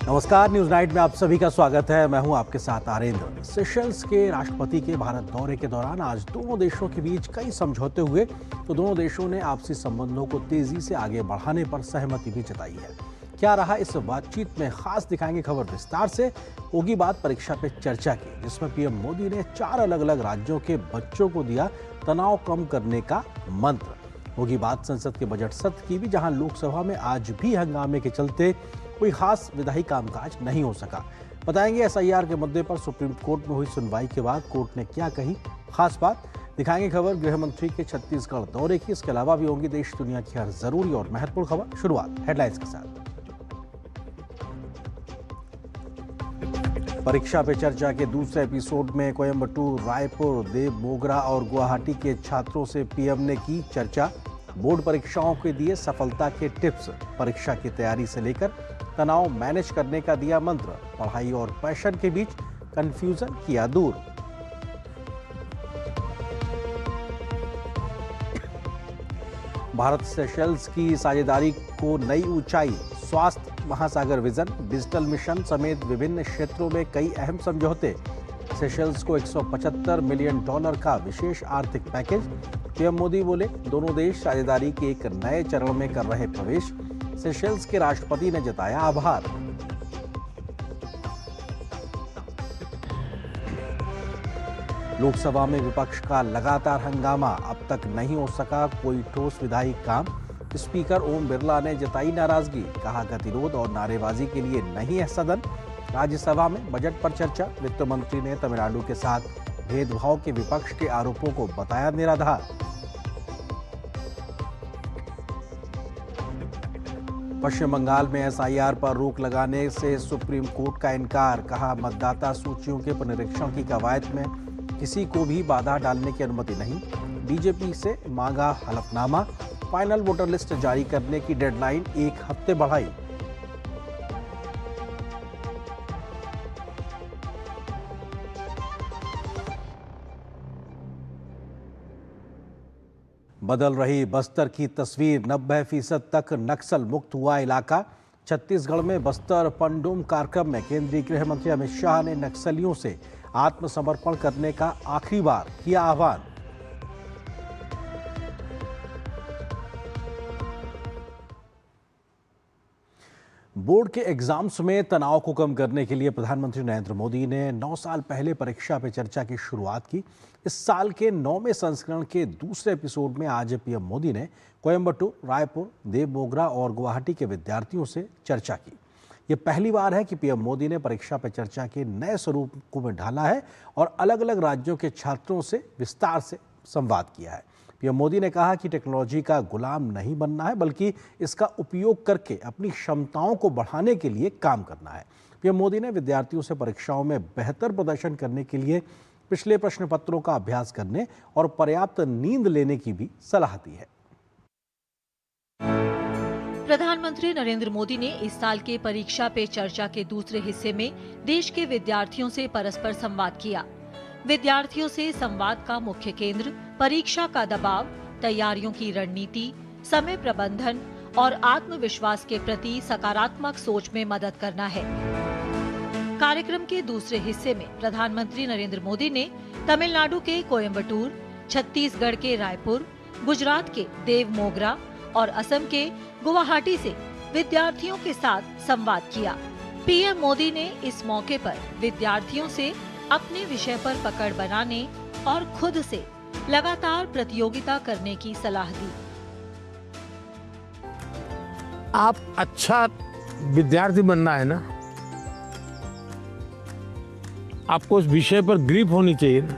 नमस्कार, news night में आप सभी का स्वागत है। मैं हूं आपके साथ आरेंद्र। सेशल्स के राष्ट्रपति के भारत दौरे के दौरान आज दोनों देशों के बीच कई समझौते हुए, तो दोनों देशों ने आपसी संबंधों को तेजी से आगे बढ़ाने पर सहमति भी जताई है। क्या रहा इस बातचीत में, खास दिखाएंगे खबर विस्तार से। होगी बात परीक्षा पे चर्चा की, जिसमें पीएम मोदी ने 4 अलग अलग राज्यों के बच्चों को दिया तनाव कम करने का मंत्र। होगी बात संसद के बजट सत्र की भी, जहां लोकसभा में आज भी हंगामे के चलते कोई खास विधायी कामकाज नहीं हो सका। बताएंगे एसआईआर के मुद्दे पर सुप्रीम कोर्ट में हुई सुनवाई के बाद कोर्ट ने क्या कही, खास बात दिखाएंगे खबर गृह मंत्री के छत्तीसगढ़ दौरे की। इसके अलावा भी होंगी देश दुनिया की हर जरूरी और महत्वपूर्ण खबर। शुरुआत हेडलाइंस के साथ। परीक्षा पे चर्चा के दूसरे एपिसोड में कोयंबटूर, रायपुर, देवमोगरा और गुवाहाटी के छात्रों से पीएम ने की चर्चा। बोर्ड परीक्षाओं के दिए सफलता के टिप्स। परीक्षा की तैयारी से लेकर तनाव मैनेज करने का दिया मंत्र। पढ़ाई और पैशन के बीच कंफ्यूजन किया दूर। भारत सेशल्स की साझेदारी को नई ऊंचाई। स्वास्थ्य महासागर विजन, डिजिटल मिशन समेत विभिन्न क्षेत्रों में कई अहम समझौते। सेशल्स को $175 मिलियन का विशेष आर्थिक पैकेज। पीएम मोदी बोले, दोनों देश साझेदारी के एक नए चरण में कर रहे प्रवेश। सेशल्स के राष्ट्रपति ने जताया आभार। लोकसभा में विपक्ष का लगातार हंगामा, अब तक नहीं हो सका कोई ठोस विधायी काम। स्पीकर ओम बिरला ने जताई नाराजगी, कहा गतिरोध और नारेबाजी के लिए नहीं है सदन। राज्यसभा में बजट पर चर्चा। वित्त मंत्री ने तमिलनाडु के साथ भेदभाव के विपक्ष के आरोपों को बताया निराधार। पश्चिम बंगाल में एसआईआर पर रोक लगाने से सुप्रीम कोर्ट का इनकार, कहा मतदाता सूचियों के पुनरीक्षण की कवायद में किसी को भी बाधा डालने की अनुमति नहीं। बीजेपी से मांगा हलफनामा। फाइनल वोटर लिस्ट जारी करने की डेडलाइन 1 हफ्ते बढ़ाई। बदल रही बस्तर की तस्वीर, 90% तक नक्सल मुक्त हुआ इलाका। छत्तीसगढ़ में बस्तर पंडुम कार्यक्रम में केंद्रीय गृह मंत्री अमित शाह ने नक्सलियों से आत्मसमर्पण करने का आखिरी बार किया आह्वान। बोर्ड के एग्जाम्स में तनाव को कम करने के लिए प्रधानमंत्री नरेंद्र मोदी ने 9 साल पहले परीक्षा पे चर्चा की शुरुआत की। इस साल के 9वें संस्करण के दूसरे एपिसोड में आज पीएम मोदी ने कोयंबटूर, रायपुर, देवमोगरा और गुवाहाटी के विद्यार्थियों से चर्चा की। ये पहली बार है कि पीएम मोदी ने परीक्षा पे चर्चा के नए स्वरूप को में ढाला है और अलग अलग राज्यों के छात्रों से विस्तार से संवाद किया है। पीएम मोदी ने कहा कि टेक्नोलॉजी का गुलाम नहीं बनना है, बल्कि इसका उपयोग करके अपनी क्षमताओं को बढ़ाने के लिए काम करना है। पीएम मोदी ने विद्यार्थियों से परीक्षाओं में बेहतर प्रदर्शन करने के लिए पिछले प्रश्न पत्रों का अभ्यास करने और पर्याप्त नींद लेने की भी सलाह दी है। प्रधानमंत्री नरेंद्र मोदी ने इस साल के परीक्षा पे चर्चा के दूसरे हिस्से में देश के विद्यार्थियों से परस्पर संवाद किया। विद्यार्थियों से संवाद का मुख्य केंद्र परीक्षा का दबाव, तैयारियों की रणनीति, समय प्रबंधन और आत्मविश्वास के प्रति सकारात्मक सोच में मदद करना है। कार्यक्रम के दूसरे हिस्से में प्रधानमंत्री नरेंद्र मोदी ने तमिलनाडु के कोयंबटूर, छत्तीसगढ़ के रायपुर, गुजरात के देवमोगरा और असम के गुवाहाटी से विद्यार्थियों के साथ संवाद किया। पीएम मोदी ने इस मौके पर विद्यार्थियों से अपने विषय पर पकड़ बनाने और खुद से लगातार प्रतियोगिता करने की सलाह दी। आप अच्छा विद्यार्थी बनना है ना, आपको उस विषय पर ग्रिप होनी चाहिए ना,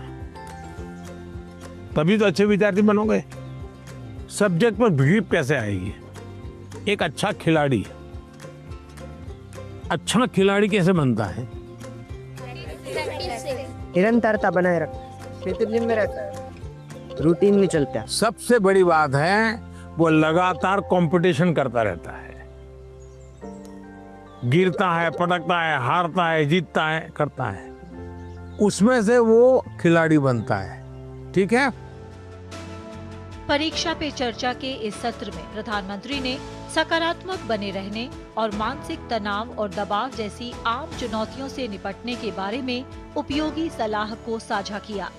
तभी तो अच्छे विद्यार्थी बनोगे। सब्जेक्ट पर ग्रिप कैसे आएगी? एक अच्छा खिलाड़ी कैसे बनता है? निरंतरता बनाए रख, डिसिप्लिन में रहता है, रूटीन में चलता है। सबसे बड़ी बात है वो लगातार कंपटीशन करता रहता है, गिरता है, पटकता है, हारता है, जीतता है, करता है, उसमें से वो खिलाड़ी बनता है। ठीक है। परीक्षा पे चर्चा के इस सत्र में प्रधानमंत्री ने सकारात्मक बने रहने और मानसिक तनाव और दबाव जैसी आम चुनौतियों से निपटने के बारे में उपयोगी सलाह को साझा किया।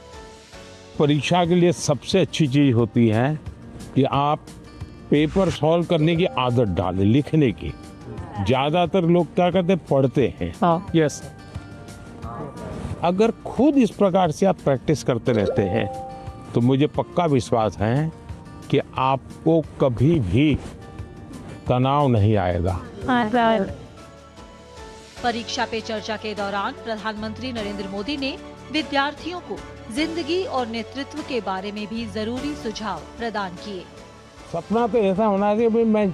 परीक्षा के लिए सबसे अच्छी चीज होती है कि आप पेपर सॉल्व करने की आदत डालें, लिखने की। ज्यादातर लोग क्या करते हैं, पढ़ते हैं। यस, अगर खुद इस प्रकार से आप प्रैक्टिस करते रहते हैं तो मुझे पक्का विश्वास है कि आपको कभी भी तनाव नहीं आएगा। परीक्षा पे चर्चा के दौरान प्रधानमंत्री नरेंद्र मोदी ने विद्यार्थियों को जिंदगी और नेतृत्व के बारे में भी जरूरी सुझाव प्रदान किए। सपना तो ऐसा होना चाहिए कि मैं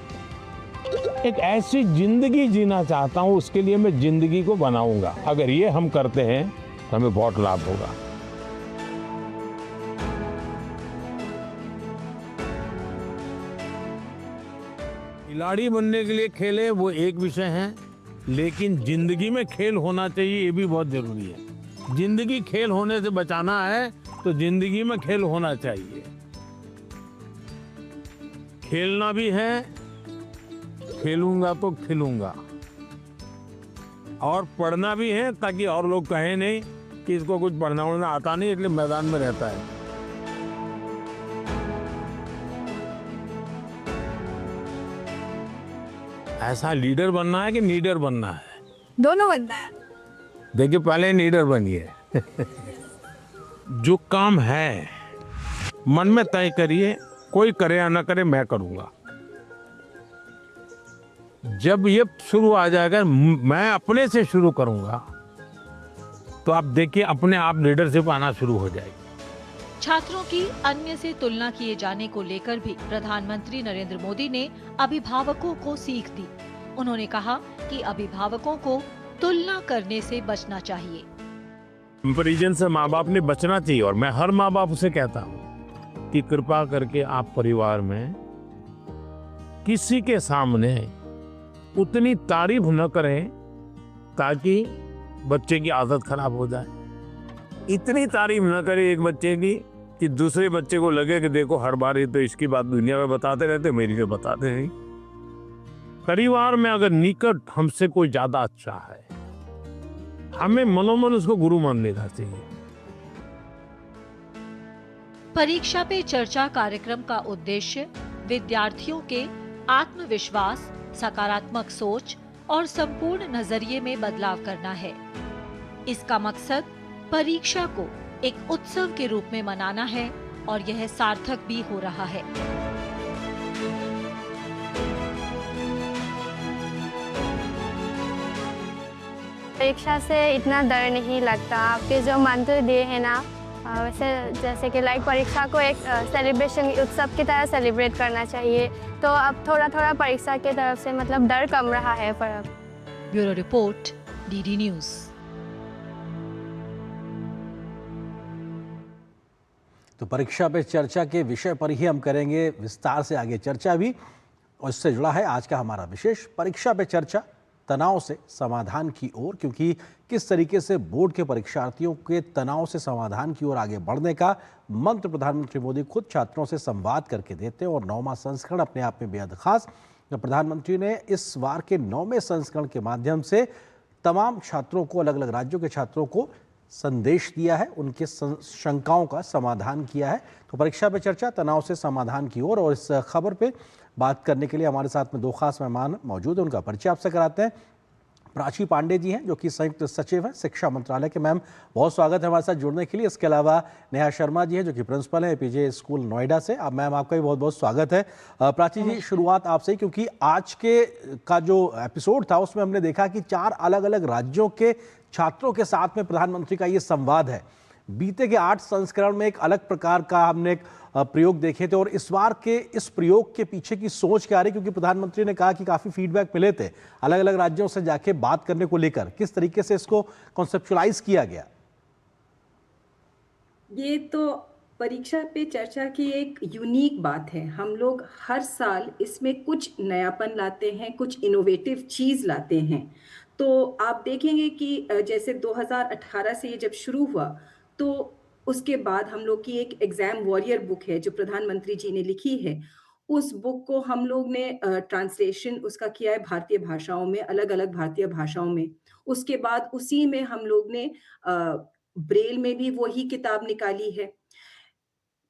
एक ऐसी जिंदगी जीना चाहता हूँ, उसके लिए मैं जिंदगी को बनाऊंगा। अगर ये हम करते हैं तो हमें बहुत लाभ होगा। खिलाड़ी बनने के लिए खेले वो एक विषय है, लेकिन जिंदगी में खेल होना चाहिए, ये भी बहुत जरूरी है। जिंदगी खेल होने से बचाना है तो जिंदगी में खेल होना चाहिए। खेलना भी है, खेलूंगा तो खिलूंगा, और पढ़ना भी है ताकि और लोग कहें नहीं कि इसको कुछ पढ़ना उड़ना आता नहीं, इसलिए मैदान में रहता है। ऐसा लीडर बनना है कि लीडर बनना है? दोनों बनना है। देखिए, पहले लीडर बनिए। जो काम है मन में तय करिए, कोई करे या ना करे मैं करूंगा। जब ये शुरू आ जाएगा, मैं अपने से शुरू करूंगा, तो आप देखिए अपने आप लीडरशिप आना शुरू हो जाएगी। छात्रों की अन्य से तुलना किए जाने को लेकर भी प्रधानमंत्री नरेंद्र मोदी ने अभिभावकों को सीख दी। उन्होंने कहा कि अभिभावकों को तुलना करने से बचना चाहिए। कंपैरिजन से माँ बाप ने बचना चाहिए, और मैं हर माँ बाप से कहता हूँ कि कृपा करके आप परिवार में किसी के सामने उतनी तारीफ न करें ताकि बच्चे की आदत खराब हो जाए। इतनी तारीफ न करें एक बच्चे की कि दूसरे बच्चे को लगे कि देखो हर बार ये तो इसकी बात दुनिया में बताते रहते, मेरी तो बताते नहीं। परिवार में अगर निकट हमसे कोई ज्यादा अच्छा है, हमें मनोमन उसको गुरु मान लेना चाहिए। परीक्षा पे चर्चा कार्यक्रम का उद्देश्य विद्यार्थियों के आत्मविश्वास, सकारात्मक सोच और संपूर्ण नजरिए में बदलाव करना है। इसका मकसद परीक्षा को एक उत्सव के रूप में मनाना है और यह सार्थक भी हो रहा है। परीक्षा से इतना डर नहीं लगता। आपके जो मंत्र दिए हैं ना, वैसे जैसे कि लाइक परीक्षा को एक सेलिब्रेशन उत्सव की तरह सेलिब्रेट करना चाहिए, तो अब थोड़ा थोड़ा परीक्षा की तरफ से मतलब डर कम रहा है। फर्क। Bureau report, DD news. तो परीक्षा पे चर्चा के विषय पर ही हम करेंगे विस्तार से आगे चर्चा भी, और इससे जुड़ा है आज का हमारा विशेष परीक्षा पे चर्चा, तनाव से समाधान की ओर। क्योंकि किस तरीके से बोर्ड के परीक्षार्थियों के तनाव से समाधान की ओर आगे बढ़ने का मंत्र प्रधानमंत्री मोदी खुद छात्रों से संवाद करके देते हैं, और 9वां संस्करण अपने आप में बेहद खास। प्रधानमंत्री ने इस बार के 9वें संस्करण के माध्यम से तमाम छात्रों को, अलग अलग राज्यों के छात्रों को संदेश दिया है, उनके शंकाओं का समाधान किया है। तो परीक्षा पे चर्चा, तनाव से समाधान की ओर, और इस खबर पे बात करने के लिए हमारे साथ में दो खास मेहमान मौजूद हैं। उनका परिचय आपसे कराते हैं। प्राची पांडे जी हैं, जो कि संयुक्त सचिव हैं शिक्षा मंत्रालय के। मैम, बहुत स्वागत है हमारे साथ जुड़ने के लिए। इसके अलावा नेहा शर्मा जी हैं, जो कि प्रिंसिपल हैं एपीजे स्कूल नोएडा से। अब मैम, आपका भी बहुत बहुत स्वागत है। प्राची जी, शुरुआत आपसे, क्योंकि आज के का जो एपिसोड था उसमें हमने देखा कि 4 अलग अलग राज्यों के छात्रों के साथ में प्रधानमंत्री का ये संवाद है। बीते के 8 संस्करण में एक अलग प्रकार का हमने एक प्रयोग देखे थे, और इस बार के इस प्रयोग के पीछे की सोच क्या रही? क्योंकि प्रधानमंत्री ने कहा कि काफी फीडबैक मिले थे अलग अलग राज्यों से जाके बात करने को लेकर, किस तरीके से इसको कॉन्सेप्चुअलाइज किया गया? ये तो परीक्षा पे चर्चा की एक यूनिक बात है। हम लोग हर साल इसमें कुछ नयापन लाते हैं, कुछ इनोवेटिव चीज लाते हैं। तो आप देखेंगे कि जैसे 2018 से ये जब शुरू हुआ, तो उसके बाद हम लोग की एक एग्जाम वॉरियर बुक है जो प्रधानमंत्री जी ने लिखी है। उस बुक को हम लोग ने ट्रांसलेशन उसका किया है भारतीय भाषाओं में, अलग-अलग भारतीय भाषाओं में। उसके बाद उसी में हम लोग ने ब्रेल में भी वही किताब निकाली है।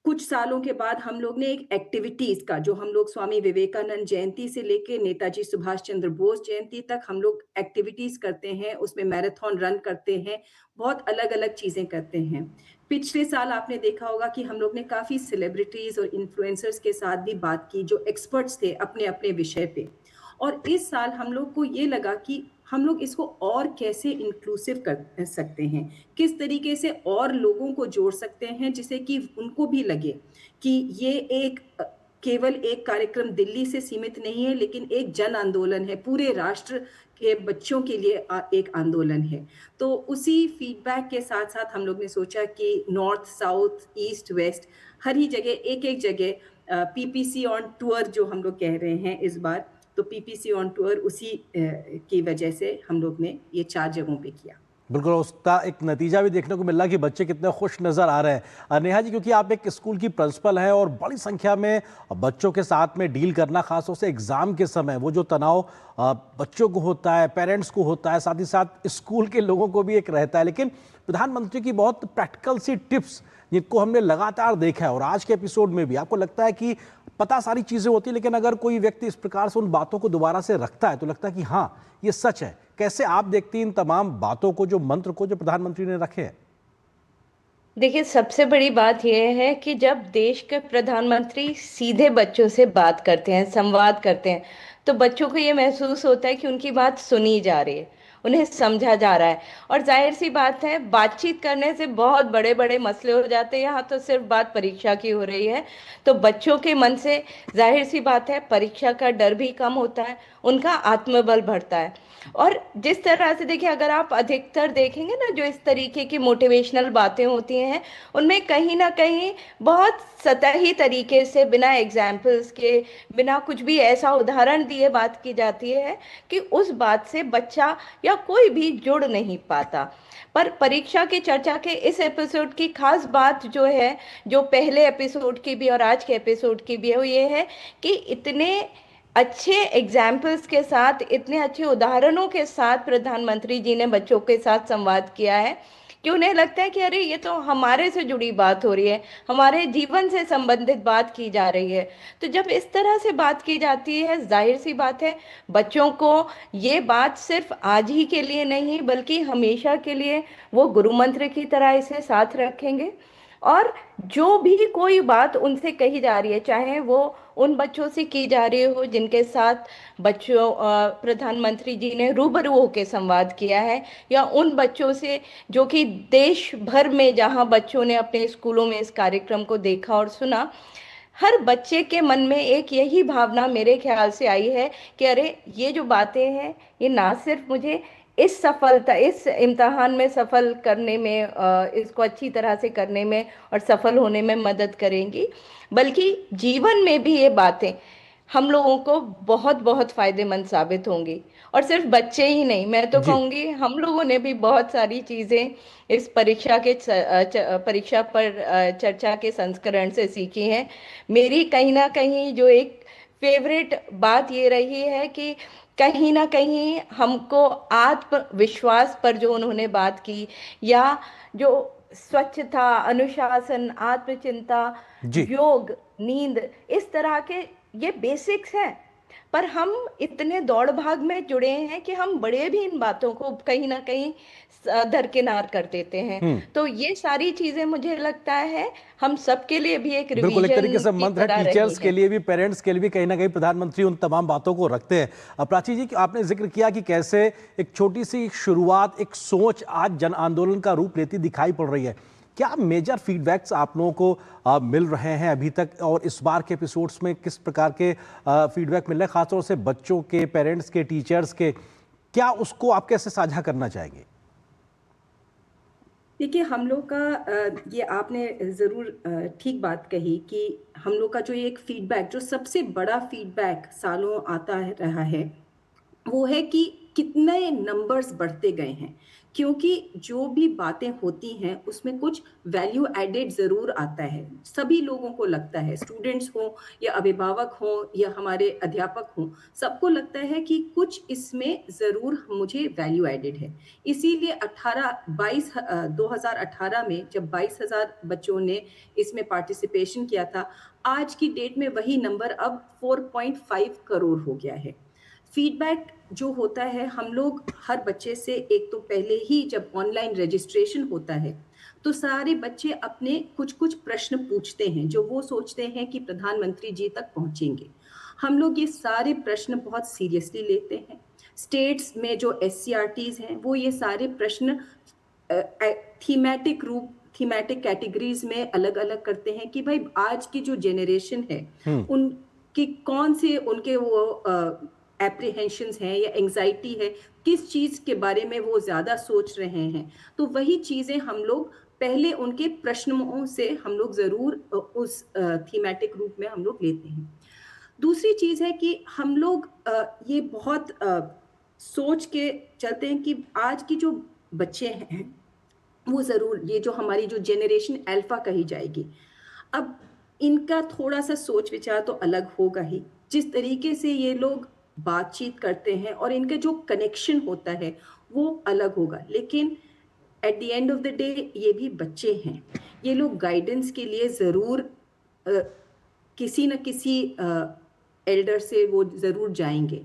कुछ सालों के बाद हम लोग ने एक एक्टिविटीज़ का जो हम लोग स्वामी विवेकानंद जयंती से लेके नेताजी सुभाष चंद्र बोस जयंती तक हम लोग एक्टिविटीज़ करते हैं, उसमें मैराथन रन करते हैं, बहुत अलग-अलग चीज़ें करते हैं। पिछले साल आपने देखा होगा कि हम लोग ने काफ़ी सेलिब्रिटीज़ और इन्फ्लुएंसर्स के साथ भी बात की, जो एक्सपर्ट्स थे अपने-अपने विषय पे। और इस साल हम लोग को ये लगा कि हम लोग इसको और कैसे इंक्लूसिव कर सकते हैं, किस तरीके से और लोगों को जोड़ सकते हैं जिससे कि उनको भी लगे कि ये एक केवल एक कार्यक्रम दिल्ली से सीमित नहीं है लेकिन एक जन आंदोलन है, पूरे राष्ट्र के बच्चों के लिए एक आंदोलन है। तो उसी फीडबैक के साथ-साथ हम लोग ने सोचा कि नॉर्थ, साउथ, ईस्ट, वेस्ट हर ही जगह एक-एक जगह पीपीसी ऑन टूर जो हम लोग कह रहे हैं इस बार, तो पीपीसी ऑन टूर उसी की वजह से हम लोग ने ये 4 जगहों पे किया। बिल्कुल, उसका एक नतीजा भी देखने को मिल रहा है कि बच्चे कितने खुश नज़र आ रहे हैं। नेहा जी, क्योंकि आप एक स्कूल की प्रिंसिपल हैं और बड़ी संख्या में बच्चों के साथ में डील करना, खासतौर से एग्ज़ाम के समय वो जो तनाव बच्चों को होता है, पेरेंट्स को होता है, साथ ही साथ स्कूल के लोगों को भी एक रहता है। लेकिन प्रधानमंत्री की बहुत प्रैक्टिकल सी टिप्स जिनको हमने लगातार देखा है और आज के एपिसोड में भी आपको लगता है कि पता सारी चीज़ें होती हैं, लेकिन अगर कोई व्यक्ति इस प्रकार से उन बातों को दोबारा से रखता है तो लगता है कि हाँ, ये सच है। कैसे आप देखती हैं इन तमाम बातों को, जो मंत्र को जो प्रधानमंत्री ने रखे हैं? देखिए, सबसे बड़ी बात यह है कि जब देश के प्रधानमंत्री सीधे बच्चों से बात करते हैं, संवाद करते हैं, तो बच्चों को ये महसूस होता है कि उनकी बात सुनी जा रही है, उन्हें समझा जा रहा है। और जाहिर सी बात है, बातचीत करने से बहुत बड़े बड़े मसले हो जाते हैं। यहाँ तो सिर्फ बात परीक्षा की हो रही है, तो बच्चों के मन से जाहिर सी बात है परीक्षा का डर भी कम होता है, उनका आत्मबल बढ़ता है। और जिस तरह से देखिए, अगर आप अधिकतर देखेंगे ना, जो इस तरीके की मोटिवेशनल बातें होती हैं, उनमें कहीं ना कहीं बहुत सतही तरीके से, बिना एग्जाम्पल्स के, बिना कुछ भी ऐसा उदाहरण दिए बात की जाती है कि उस बात से बच्चा या कोई भी जुड़ नहीं पाता। पर परीक्षा की चर्चा के इस एपिसोड की खास बात जो है, जो पहले एपिसोड की भी और आज के एपिसोड की भी है, वो ये है कि इतने अच्छे एग्जाम्पल्स के साथ, इतने अच्छे उदाहरणों के साथ प्रधानमंत्री जी ने बच्चों के साथ संवाद किया है कि उन्हें लगता है कि अरे, ये तो हमारे से जुड़ी बात हो रही है, हमारे जीवन से संबंधित बात की जा रही है। तो जब इस तरह से बात की जाती है, जाहिर सी बात है बच्चों को ये बात सिर्फ आज ही के लिए नहीं बल्कि हमेशा के लिए वो गुरु मंत्र की तरह इसे साथ रखेंगे। और जो भी कोई बात उनसे कही जा रही है, चाहे वो उन बच्चों से की जा रही हो जिनके साथ प्रधानमंत्री जी ने रूबरू होकर संवाद किया है, या उन बच्चों से जो कि देश भर में जहां बच्चों ने अपने स्कूलों में इस कार्यक्रम को देखा और सुना, हर बच्चे के मन में एक यही भावना मेरे ख्याल से आई है कि अरे, ये जो बातें हैं ये ना सिर्फ मुझे इस इम्तिहान में सफल करने में, इसको अच्छी तरह से करने में और सफल होने में मदद करेंगी, बल्कि जीवन में भी ये बातें हम लोगों को बहुत बहुत फायदेमंद साबित होंगी। और सिर्फ बच्चे ही नहीं, मैं तो कहूँगी हम लोगों ने भी बहुत सारी चीज़ें इस परीक्षा पर चर्चा के संस्करण से सीखी हैं। मेरी कहीं ना कहीं जो एक फेवरेट बात ये रही है कि कहीं ना कहीं हमको आत्मविश्वास पर जो उन्होंने बात की, या जो स्वच्छता, अनुशासन, आत्मचिंता, योग, नींद, इस तरह के ये बेसिक्स हैं, पर हम इतने दौड़ भाग में जुड़े हैं कि हम बड़े भी इन बातों को कहीं ना कहीं दरकिनार कर देते हैं। तो ये सारी चीजें मुझे लगता है हम सबके लिए भी एक रिवीजन, बिल्कुल एक तरीके से मंत्र है, टीचर्स के लिए भी, पेरेंट्स के लिए भी कहीं ना कहीं प्रधानमंत्री उन तमाम बातों को रखते हैं। प्राची जी, आपने जिक्र किया कि कैसे एक छोटी सी शुरुआत, एक सोच आज जन आंदोलन का रूप लेती दिखाई पड़ रही है। क्या मेजर फीडबैक्स आप लोगों को मिल रहे हैं अभी तक, और इस बार के एपिसोड्स में किस प्रकार के फीडबैक मिल रहे हैं, खासतौर से बच्चों के, पेरेंट्स के, टीचर्स के? क्या उसको आप कैसे साझा करना चाहेंगे? देखिए, हम लोग का ये आपने ज़रूर ठीक बात कही कि हम लोग का जो ये एक फीडबैक, जो सबसे बड़ा फीडबैक सालों आता रहा है, वो है कि कितने नंबर्स बढ़ते गए हैं, क्योंकि जो भी बातें होती हैं उसमें कुछ वैल्यू एडेड ज़रूर आता है। सभी लोगों को लगता है, स्टूडेंट्स हों या अभिभावक हों या हमारे अध्यापक हों, सबको लगता है कि कुछ इसमें ज़रूर मुझे वैल्यू एडेड है। इसीलिए 2018 में जब 22,000 बच्चों ने इसमें पार्टिसिपेशन किया था, आज की डेट में वही नंबर अब 4.5 करोड़ हो गया है। फीडबैक जो होता है, हम लोग हर बच्चे से एक तो पहले ही जब ऑनलाइन रजिस्ट्रेशन होता है, तो सारे बच्चे अपने कुछ-कुछ प्रश्न पूछते हैं, जो वो सोचते हैं कि प्रधानमंत्री जी तक पहुँचेंगे। हम लोग ये सारे प्रश्न बहुत सीरियसली लेते हैं। स्टेट्स में जो एससीईआरटीज़ हैं, वो ये सारे प्रश्न थीमेटिक कैटेगरीज़ में अलग-अलग करते हैं कि भाई आज की जो जनरेशन है, उनके कौन से उनके वो एप्रीहेंशंस हैं या एंग्जायटी है, किस चीज़ के बारे में वो ज़्यादा सोच रहे हैं। तो वही चीज़ें हम लोग पहले उनके प्रश्नों से हम लोग ज़रूर उस थीमेटिक रूप में हम लोग लेते हैं। दूसरी चीज़ है कि हम लोग ये बहुत सोच के चलते हैं कि आज की जो बच्चे हैं, वो ज़रूर ये जो हमारी जो जनरेशन अल्फ़ा कही जाएगी, अब इनका थोड़ा-सा सोच-विचार तो अलग होगा ही। जिस तरीके से ये लोग बातचीत करते हैं और इनका जो कनेक्शन होता है, वो अलग होगा। लेकिन at the end of the day ये भी बच्चे हैं। ये लोग गाइडेंस के लिए ज़रूर किसी न किसी एल्डर से वो ज़रूर जाएँगे।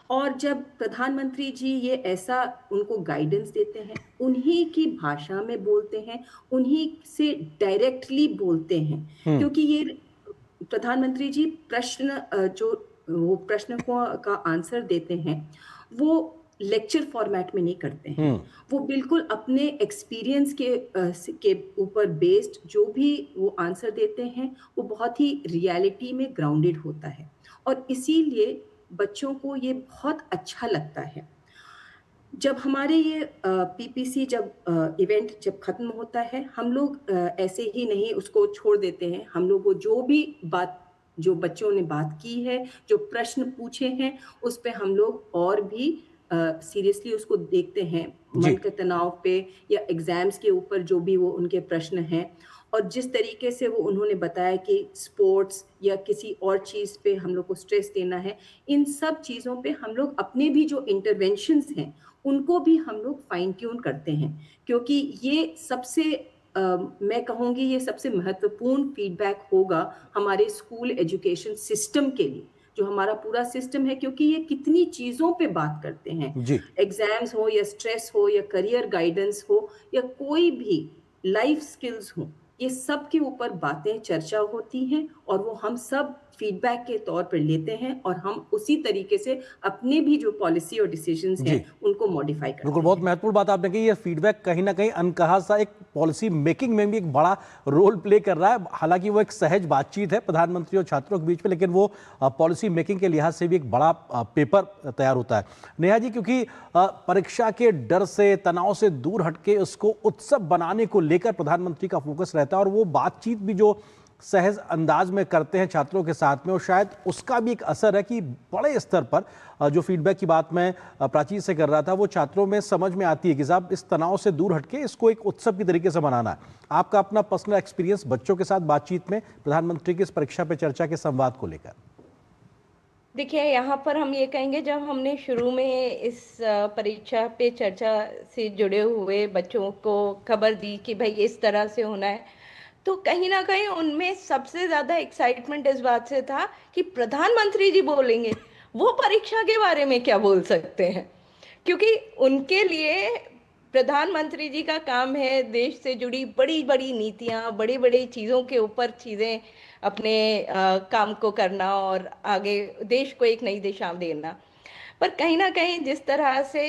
और जब प्रधानमंत्री जी ये ऐसा उनको गाइडेंस देते हैं, उन्हीं की भाषा में बोलते हैं, उन्हीं से डायरेक्टली बोलते हैं, क्योंकि ये प्रधानमंत्री जी जो वो प्रश्न का आंसर देते हैं, वो लेक्चर फॉर्मेट में नहीं करते हैं। वो बिल्कुल अपने एक्सपीरियंस के ऊपर बेस्ड जो भी वो आंसर देते हैं, वो बहुत ही रियलिटी में ग्राउंडेड होता है और इसीलिए बच्चों को ये बहुत अच्छा लगता है। जब हमारे ये पीपीसी इवेंट जब ख़त्म होता है, हम लोग ऐसे ही नहीं उसको छोड़ देते हैं। हम लोग वो जो बच्चों ने बात की है, जो प्रश्न पूछे हैं, उस पे हम लोग और भी सीरियसली उसको देखते हैं, मन के तनाव पे या एग्ज़ाम्स के ऊपर जो भी वो उनके प्रश्न हैं। और जिस तरीके से वो उन्होंने बताया कि स्पोर्ट्स या किसी और चीज़ पे हम लोग को स्ट्रेस देना है, इन सब चीज़ों पे हम लोग अपने भी जो इंटरवेंशंस हैं, उनको भी हम लोग फाइन ट्यून करते हैं। क्योंकि ये मैं कहूँगी ये सबसे महत्वपूर्ण फीडबैक होगा हमारे स्कूल एजुकेशन सिस्टम के लिए, जो हमारा पूरा सिस्टम है, क्योंकि ये कितनी चीज़ों पे बात करते हैं। एग्ज़ाम्स हो या स्ट्रेस हो या करियर गाइडेंस हो या कोई भी लाइफ स्किल्स हो, ये सब के ऊपर बातें चर्चा होती हैं और वो हम सब फीडबैक के तौर पर लेते हैं और हम उसी तरीके से अपने भी जो पॉलिसी और डिसीजंस हैं उनको मॉडिफाई करते हैं। बिल्कुल, बहुत महत्वपूर्ण बात आपने कही। ये फीडबैक कहीं ना कहीं अनकहा सा एक पॉलिसी मेकिंग में भी एक बड़ा रोल प्ले कर रहा है। हालांकि वो एक सहज बातचीत है प्रधानमंत्री और छात्रों के बीच में, लेकिन वो पॉलिसी मेकिंग के लिहाज से भी एक बड़ा पेपर तैयार होता है। नेहा जी, क्योंकि परीक्षा के डर से, तनाव से दूर हटके उसको उत्सव बनाने को लेकर प्रधानमंत्री का फोकस रहता है और वो बातचीत भी जो सहज अंदाज में करते हैं छात्रों के साथ में, और शायद उसका भी एक असर है कि बड़े स्तर पर जो फीडबैक की बात मैं प्राची से कर रहा था, वो छात्रों में समझ में आती है कि साहब इस तनाव से दूर हटके इसको एक उत्सव की तरीके से मनाना है। आपका अपना पर्सनल एक्सपीरियंस बच्चों के साथ बातचीत में प्रधानमंत्री की इस परीक्षा पे चर्चा के संवाद को लेकर? देखिए, यहाँ पर हम ये कहेंगे, जब हमने शुरू में इस परीक्षा पे चर्चा से जुड़े हुए बच्चों को खबर दी कि भाई इस तरह से होना है, तो कहीं ना कहीं उनमें सबसे ज़्यादा एक्साइटमेंट इस बात से था कि प्रधानमंत्री जी बोलेंगे, वो परीक्षा के बारे में क्या बोल सकते हैं, क्योंकि उनके लिए प्रधानमंत्री जी का काम है देश से जुड़ी बड़ी बड़ी नीतियाँ, बड़ी बड़ी चीज़ों के ऊपर चीज़ें अपने काम को करना और आगे देश को एक नई दिशा देना। पर कहीं ना कहीं जिस तरह से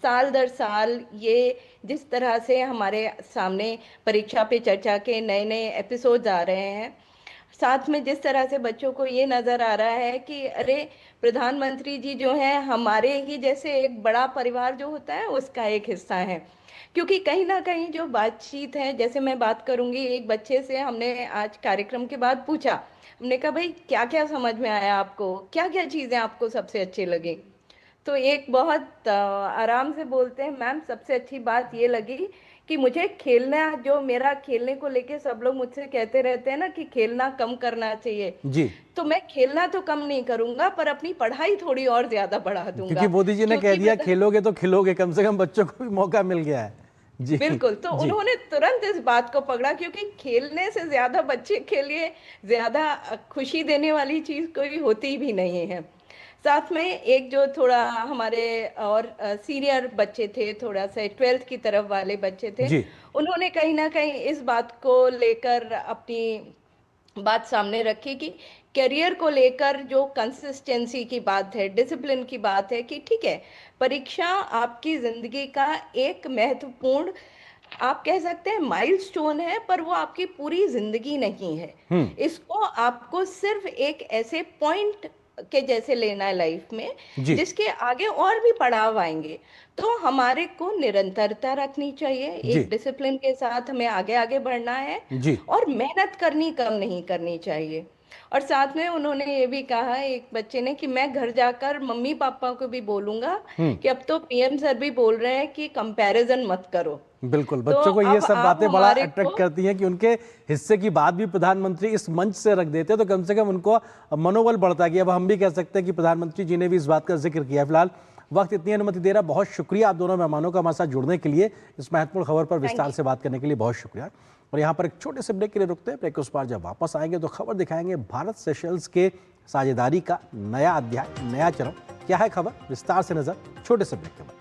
साल दर साल ये जिस तरह से हमारे सामने परीक्षा पे चर्चा के नए नए एपिसोड्स आ रहे हैं, साथ में जिस तरह से बच्चों को ये नज़र आ रहा है कि अरे प्रधानमंत्री जी जो हैं हमारे ही जैसे एक बड़ा परिवार जो होता है उसका एक हिस्सा है। क्योंकि कहीं ना कहीं जो बातचीत है, जैसे मैं बात करूंगी, एक बच्चे से हमने आज कार्यक्रम के बाद पूछा, हमने कहा भाई क्या क्या समझ में आया आपको, क्या क्या चीज़ें आपको सबसे अच्छी लगी, तो एक बहुत आराम से बोलते हैं, मैम सबसे अच्छी बात ये लगी कि मुझे खेलना, जो मेरा खेलने को लेके सब लोग मुझसे कहते रहते हैं ना कि खेलना कम करना चाहिए, जी, तो मैं खेलना तो कम नहीं करूंगा पर अपनी पढ़ाई थोड़ी और ज्यादा बढ़ा दूंगा। क्योंकि मोदी जी ने कह क्योंकि दिया खेलोगे तो खिलोगे, कम से कम बच्चों को भी मौका मिल गया है। जी बिल्कुल, तो जी उन्होंने तुरंत इस बात को पकड़ा, क्योंकि खेलने से ज्यादा बच्चे के लिए ज्यादा खुशी देने वाली चीज कोई होती भी नहीं है। साथ में एक जो थोड़ा हमारे और सीनियर बच्चे थे, थोड़ा सा 12th की तरफ वाले बच्चे थे, जी उन्होंने कहीं ना कहीं इस बात को लेकर अपनी बात सामने रखी कि करियर को लेकर जो कंसिस्टेंसी की बात है, डिसिप्लिन की बात है, कि ठीक है, परीक्षा आपकी जिंदगी का एक महत्वपूर्ण, आप कह सकते हैं माइलस्टोन है, पर वो आपकी पूरी जिंदगी नहीं है। इसको आपको सिर्फ एक ऐसे पॉइंट के जैसे लेना है लाइफ में, जी जिसके आगे और भी पड़ाव आएंगे। तो हमारे को निरंतरता रखनी चाहिए, जी एक डिसिप्लिन के साथ हमें आगे आगे बढ़ना है, जी और मेहनत करनी कम नहीं करनी चाहिए। और साथ में उन्होंने ये भी कहा एक बच्चे ने कि मैं घर जाकर मम्मी पापा को भी बोलूंगा कि अब तो पीएम सर भी बोल रहे हैं कि कंपैरिजन मत करो। बिल्कुल, तो बच्चों को ये अब सब आप बातें बड़ा हमारे अट्रैक्ट को, करती हैं कि उनके हिस्से की बात भी प्रधानमंत्री इस मंच से रख देते हैं, तो कम से कम उनको मनोबल बढ़ता है कि अब हम भी कह सकते हैं कि प्रधानमंत्री जी ने भी इस बात का जिक्र किया। फिलहाल वक्त इतनी अनुमति दे रहा, बहुत शुक्रिया आप दोनों मेहमानों का हमारे साथ जुड़ने के लिए, इस महत्वपूर्ण खबर पर विस्तार से बात करने के लिए बहुत शुक्रिया। और यहाँ पर एक छोटे से ब्रेक के लिए रुकते हैं। ब्रेक के उस पार जब वापस आएंगे तो खबर दिखाएंगे भारत सेशल्स के साझेदारी का नया अध्याय, नया चरण। क्या है खबर, विस्तार से नजर छोटे से ब्रेक के बाद।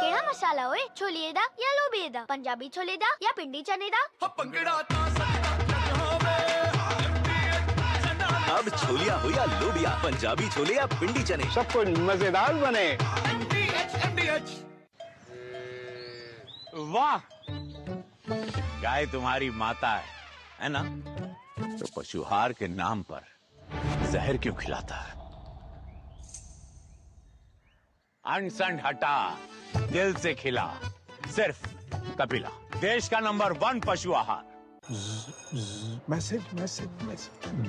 केड़ा मसाला ओए? छोलिए दा या लोबिए दा? पंजाबी छोले दा या पिंडी चने दा? अब छोलिया हो या लोबिया, पंजाबी छोले या पिंडी चने, सब कुछ मजेदार बने। वाह, गाय तुम्हारी माता है ना? तो पशुहार के नाम पर जहर क्यों खिलाता है? अनसन हटा, दिल से खिला, सिर्फ कपिला, देश का नंबर 1 पशु आहार। मैसेज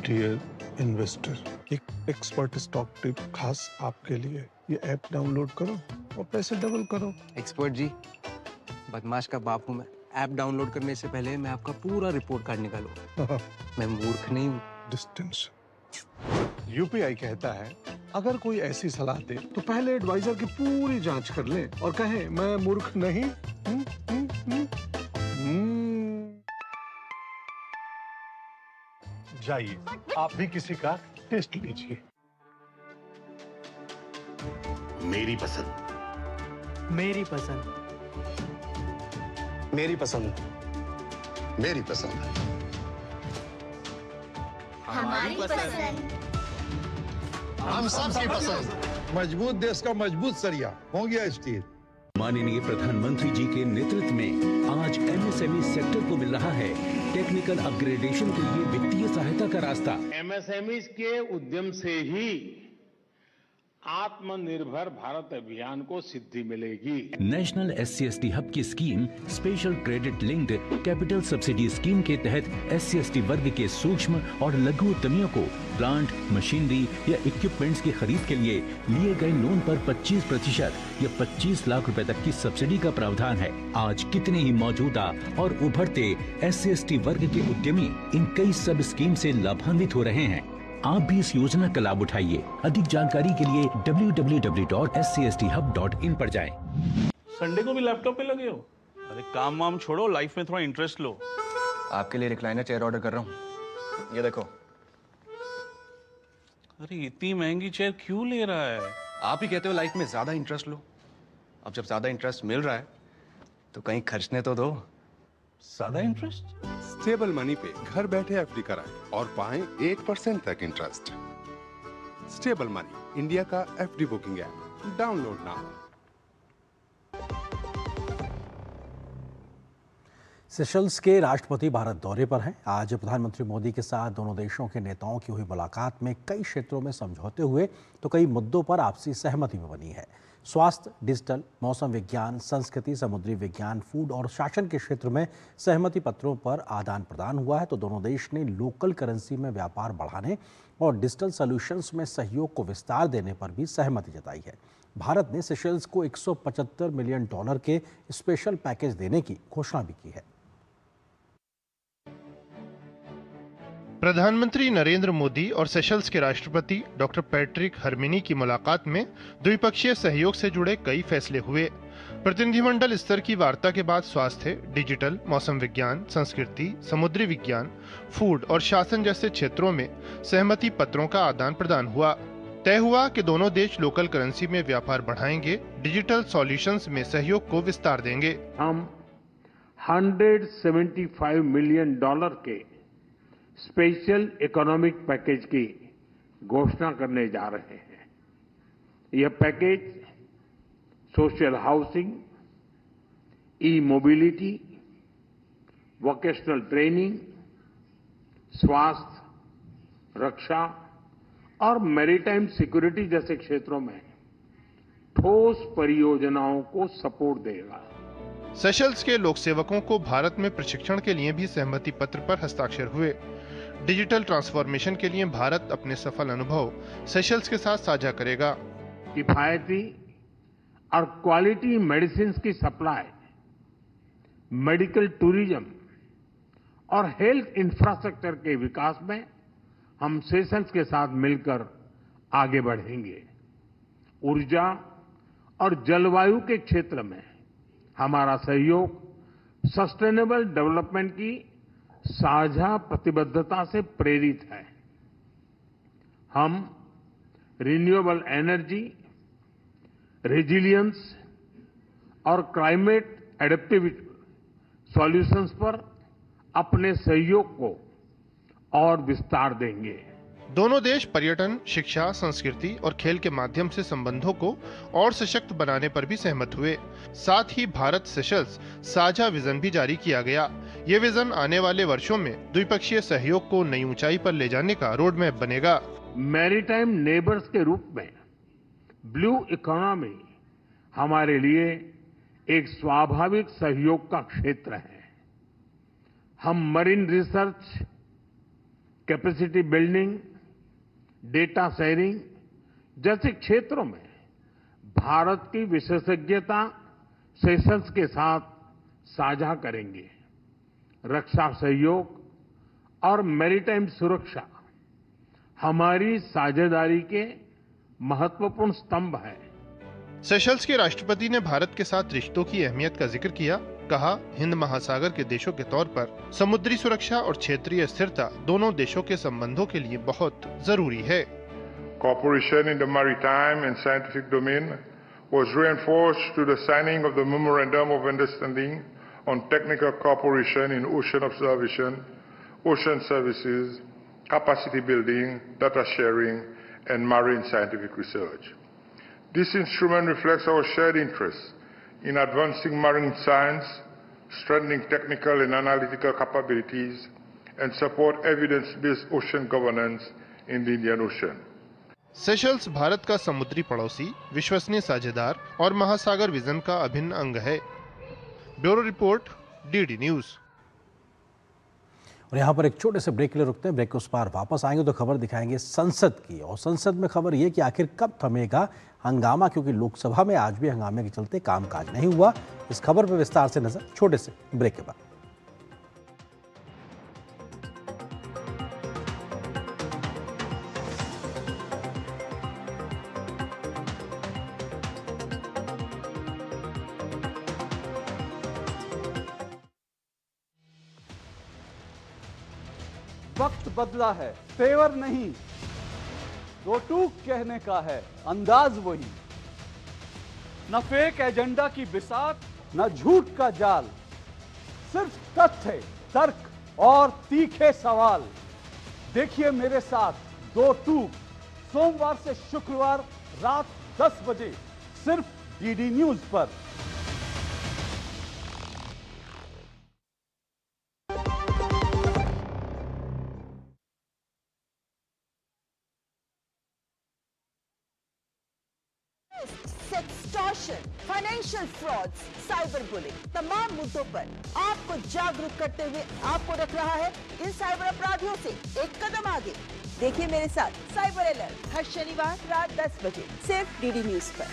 डियर इन्वेस्टर, एक एक्सपर्ट स्टॉक टिप खास आपके लिए। ये ऐप डाउनलोड करो और पैसे डबल करो। एक्सपर्ट जी, बदमाश का बाप हूँ मैं। ऐप डाउनलोड करने से पहले मैं आपका पूरा रिपोर्ट कार्ड निकालूंगा। मैं मूर्ख नहीं हूँ। डिस्टेंस। यूपीआई कहता है अगर कोई ऐसी सलाह दे तो पहले एडवाइजर की पूरी जांच कर ले और कहे मैं मूर्ख नहीं। जाइए, आप भी किसी का टेस्ट लीजिए। मेरी पसंद, मेरी पसंद, मेरी पसंद, मेरी पसंद, हमारी पसंद। हम सबकी पसंद। मजबूत देश का मजबूत सरिया हो गया स्टील। माननीय प्रधानमंत्री जी के नेतृत्व में आज एमएसएमई सेक्टर को मिल रहा है टेक्निकल अपग्रेडेशन के लिए वित्तीय सहायता का रास्ता। एमएसएमई के उद्यम से ही आत्मनिर्भर भारत अभियान को सिद्धि मिलेगी। नेशनल SC/ST हब की scheme special credit linked capital subsidy scheme के तहत SC/ST वर्ग के सूक्ष्म और लघु उद्यमियों को प्लांट, मशीनरी या इक्विपमेंट्स की खरीद के लिए लिए गए लोन पर 25% या 25 लाख रुपए तक की सब्सिडी का प्रावधान है। आज कितने ही मौजूदा और उभरते SC/ST वर्ग के उद्यमी इन कई सब स्कीम से लाभान्वित हो रहे हैं। आप भी इस योजना का लाभ उठाइए। अधिक जानकारी के लिए www.scstHub.in पर जाएं। संडे को भी लैपटॉप पे लगे हो? अरे काम वाम छोड़ो, लाइफ में थोड़ा इंटरेस्ट लो। आपके लिए रिक्लाइनर चेयर ऑर्डर कर रहा हूँ। ये देखो। अरे इतनी महंगी चेयर क्यों ले रहा है? आप ही कहते हो लाइफ में ज्यादा इंटरेस्ट लो। अब जब ज्यादा इंटरेस्ट मिल रहा है तो कहीं खर्चने तो दो। ज्यादा इंटरेस्ट? स्टेबल मनी पे घर बैठे एफडी कराएं और पाएं 1% तक इंटरेस्ट। स्टेबल मनी, इंडिया का FD booking app, download now. Seychelles के राष्ट्रपति भारत दौरे पर हैं। आज प्रधानमंत्री मोदी के साथ दोनों देशों के नेताओं की हुई मुलाकात में कई क्षेत्रों में समझौते हुए तो कई मुद्दों पर आपसी सहमति भी बनी है। स्वास्थ्य, डिजिटल, मौसम विज्ञान, संस्कृति, समुद्री विज्ञान, फूड और शासन के क्षेत्र में सहमति पत्रों पर आदान प्रदान हुआ है। तो दोनों देश ने लोकल करेंसी में व्यापार बढ़ाने और डिजिटल सॉल्यूशंस में सहयोग को विस्तार देने पर भी सहमति जताई है। भारत ने सेशल्स को $175 मिलियन के स्पेशल पैकेज देने की घोषणा भी की है। प्रधानमंत्री नरेंद्र मोदी और सेशल्स के राष्ट्रपति डॉक्टर पैट्रिक हरमिनी की मुलाकात में द्विपक्षीय सहयोग से जुड़े कई फैसले हुए। प्रतिनिधिमंडल स्तर की वार्ता के बाद स्वास्थ्य, डिजिटल, मौसम विज्ञान, संस्कृति, समुद्री विज्ञान, फूड और शासन जैसे क्षेत्रों में सहमति पत्रों का आदान प्रदान हुआ। तय हुआ कि दोनों देश लोकल करेंसी में व्यापार बढ़ाएंगे, डिजिटल सॉल्यूशंस में सहयोग को विस्तार देंगे। हम $175 मिलियन के स्पेशल इकोनॉमिक पैकेज की घोषणा करने जा रहे हैं। यह पैकेज सोशल हाउसिंग, ई मोबिलिटी, वोकेशनल ट्रेनिंग, स्वास्थ्य, रक्षा और मैरीटाइम सिक्योरिटी जैसे क्षेत्रों में ठोस परियोजनाओं को सपोर्ट देगा। सेशल्स के लोक सेवकों को भारत में प्रशिक्षण के लिए भी सहमति पत्र पर हस्ताक्षर हुए। डिजिटल ट्रांसफॉर्मेशन के लिए भारत अपने सफल अनुभव सेशल्स के साथ साझा करेगा। किफायती और क्वालिटी मेडिसिन की सप्लाई, मेडिकल टूरिज्म और हेल्थ इंफ्रास्ट्रक्चर के विकास में हम सेशल्स के साथ मिलकर आगे बढ़ेंगे। ऊर्जा और जलवायु के क्षेत्र में हमारा सहयोग सस्टेनेबल डेवलपमेंट की साझा प्रतिबद्धता से प्रेरित है। हम रिन्यूएबल एनर्जी, रेजिलियंस और क्लाइमेट एडेप्टिविटी सॉल्यूशंस पर अपने सहयोग को और विस्तार देंगे। दोनों देश पर्यटन, शिक्षा, संस्कृति और खेल के माध्यम से संबंधों को और सशक्त बनाने पर भी सहमत हुए। साथ ही भारत सेशल्स साझा विजन भी जारी किया गया। ये विजन आने वाले वर्षों में द्विपक्षीय सहयोग को नई ऊंचाई पर ले जाने का रोड मैप बनेगा। मैरीटाइम नेबर्स के रूप में ब्लू इकोनॉमी हमारे लिए एक स्वाभाविक सहयोग का क्षेत्र है। हम marine research, capacity building, data sharing जैसे क्षेत्रों में भारत की विशेषज्ञता सेशल्स के साथ साझा करेंगे। रक्षा सहयोग और मैरीटाइम सुरक्षा हमारी साझेदारी के महत्वपूर्ण स्तंभ है। सेशल्स के राष्ट्रपति ने भारत के साथ रिश्तों की अहमियत का जिक्र किया। कहा, हिंद महासागर के देशों के तौर पर समुद्री सुरक्षा और क्षेत्रीय स्थिरता दोनों देशों के संबंधों के लिए बहुत जरूरी है। Cooperation in the maritime and scientific domain was reinforced through the signing of the Memorandum of Understanding on Technical Cooperation in Ocean Observation, Ocean Services, Capacity Building, Data Sharing, and Marine Scientific Research. This instrument reflects our shared interests in advancing marine science, strengthening technical and analytical capabilities, and support evidence-based ocean governance in the Indian Ocean. Seychelles Bharat का समुद्री पड़ोसी, विश्वसनीय साझेदार और महासागर vision का अभिन्न अंग है। Bureau report, DD news. और यहाँ पर एक छोटे से ब्रेक के लिए रुकते हैं। ब्रेक के उस पार वापस आएंगे तो खबर दिखाएंगे संसद की। और संसद में खबर ये कि आखिर कब थमेगा हंगामा, क्योंकि लोकसभा में आज भी हंगामे के चलते कामकाज नहीं हुआ। इस खबर पर विस्तार से नजर छोटे से ब्रेक के बाद। वक्त बदला है, तेवर नहीं, दो टूक कहने का है, अंदाज वही। न फेक एजेंडा की बिसात, न झूठ का जाल, सिर्फ तथ्य, तर्क और तीखे सवाल। देखिए मेरे साथ दो टूक, सोमवार से शुक्रवार रात 10 बजे सिर्फ डीडी न्यूज पर। Extortion, financial frauds, cyber bullying, तमाम मुद्दों पर आपको जागरूक करते हुए आपको रख रहा है इन साइबर अपराधियों से एक कदम आगे। देखिए मेरे साथ साइबर अलर्ट हर शनिवार रात 10 बजे सिर्फ डीडी न्यूज पर।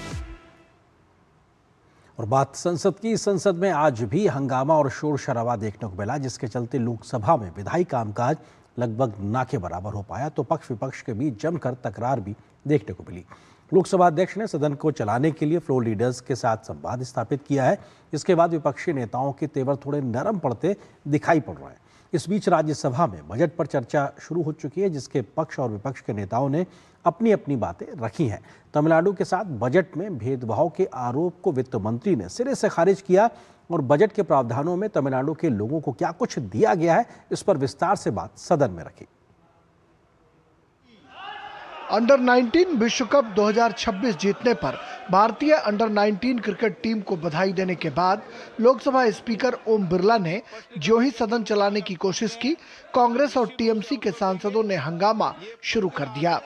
और बात संसद की। संसद में आज भी हंगामा और शोर शराबा देखने को मिला, जिसके चलते लोकसभा में विधायी कामकाज लगभग ना के बराबर हो पाया, तो पक्ष विपक्ष के बीच जमकर तकरार भी देखने को मिली। लोकसभा अध्यक्ष ने सदन को चलाने के लिए फ्लोर लीडर्स के साथ संवाद स्थापित किया है। इसके बाद विपक्षी नेताओं के तेवर थोड़े नरम पड़ते दिखाई पड़ रहे हैं। इस बीच राज्यसभा में बजट पर चर्चा शुरू हो चुकी है, जिसके पक्ष और विपक्ष के नेताओं ने अपनी अपनी बातें रखी हैं। तमिलनाडु के साथ बजट में भेदभाव के आरोप को वित्त मंत्री ने सिरे से खारिज किया और बजट के प्रावधानों में तमिलनाडु के लोगों को क्या कुछ दिया गया है, इस पर विस्तार से बात सदन में रखी। अंडर 19 विश्व कप 2026 जीतने पर भारतीय अंडर 19 क्रिकेट टीम को बधाई देने के बाद लोकसभा स्पीकर ओम बिरला ने जो ही सदन चलाने की कोशिश की, कांग्रेस और टीएमसी के सांसदों ने हंगामा शुरू कर दिया।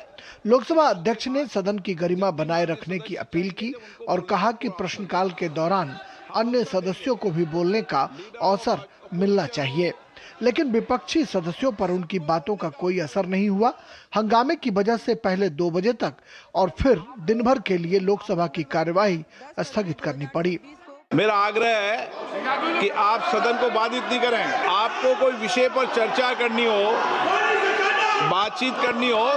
लोकसभा अध्यक्ष ने सदन की गरिमा बनाए रखने की अपील की और कहा कि प्रश्नकाल के दौरान अन्य सदस्यों को भी बोलने का अवसर मिलना चाहिए, लेकिन विपक्षी सदस्यों पर उनकी बातों का कोई असर नहीं हुआ। हंगामे की वजह से पहले 2 बजे तक और फिर दिन भर के लिए लोकसभा की कार्यवाही स्थगित करनी पड़ी। मेरा आग्रह है कि आप सदन को बाधित नहीं करें। आपको कोई विषय पर चर्चा करनी हो, बातचीत करनी हो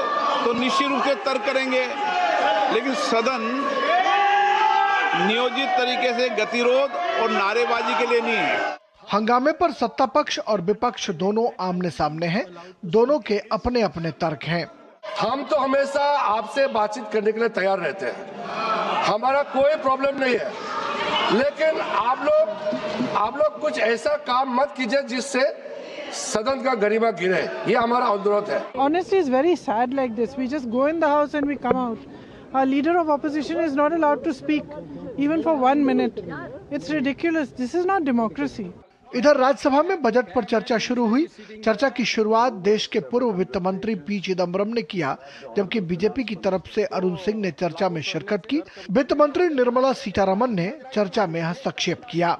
तो निश्चित रूप से तर्क करेंगे, लेकिन सदन नियोजित तरीके से गतिरोध और नारेबाजी के लिए नहीं है। हंगामे पर सत्ता पक्ष और विपक्ष दोनों आमने सामने हैं। दोनों के अपने अपने तर्क हैं। हम तो हमेशा आपसे बातचीत करने के लिए तैयार रहते हैं, हमारा कोई प्रॉब्लम नहीं है, लेकिन आप लोग कुछ ऐसा काम मत कीजिए जिससे सदन का गरिमा गिरे, ये हमारा अनुरोध है। Honestly, it's very sad like this. We just go in the house and we come out. Our leader of opposition is not allowed to speak even for 1 minute. It's ridiculous. This is not democracy. इधर राज्यसभा में budget पर चर्चा शुरू हुई। चर्चा की शुरुआत देश के पूर्व वित्त मंत्री पी चिदम्बरम ने किया, जबकि बीजेपी की तरफ से अरुण सिंह ने चर्चा में शिरकत की। वित्त मंत्री निर्मला सीतारमण ने चर्चा में हस्तक्षेप किया।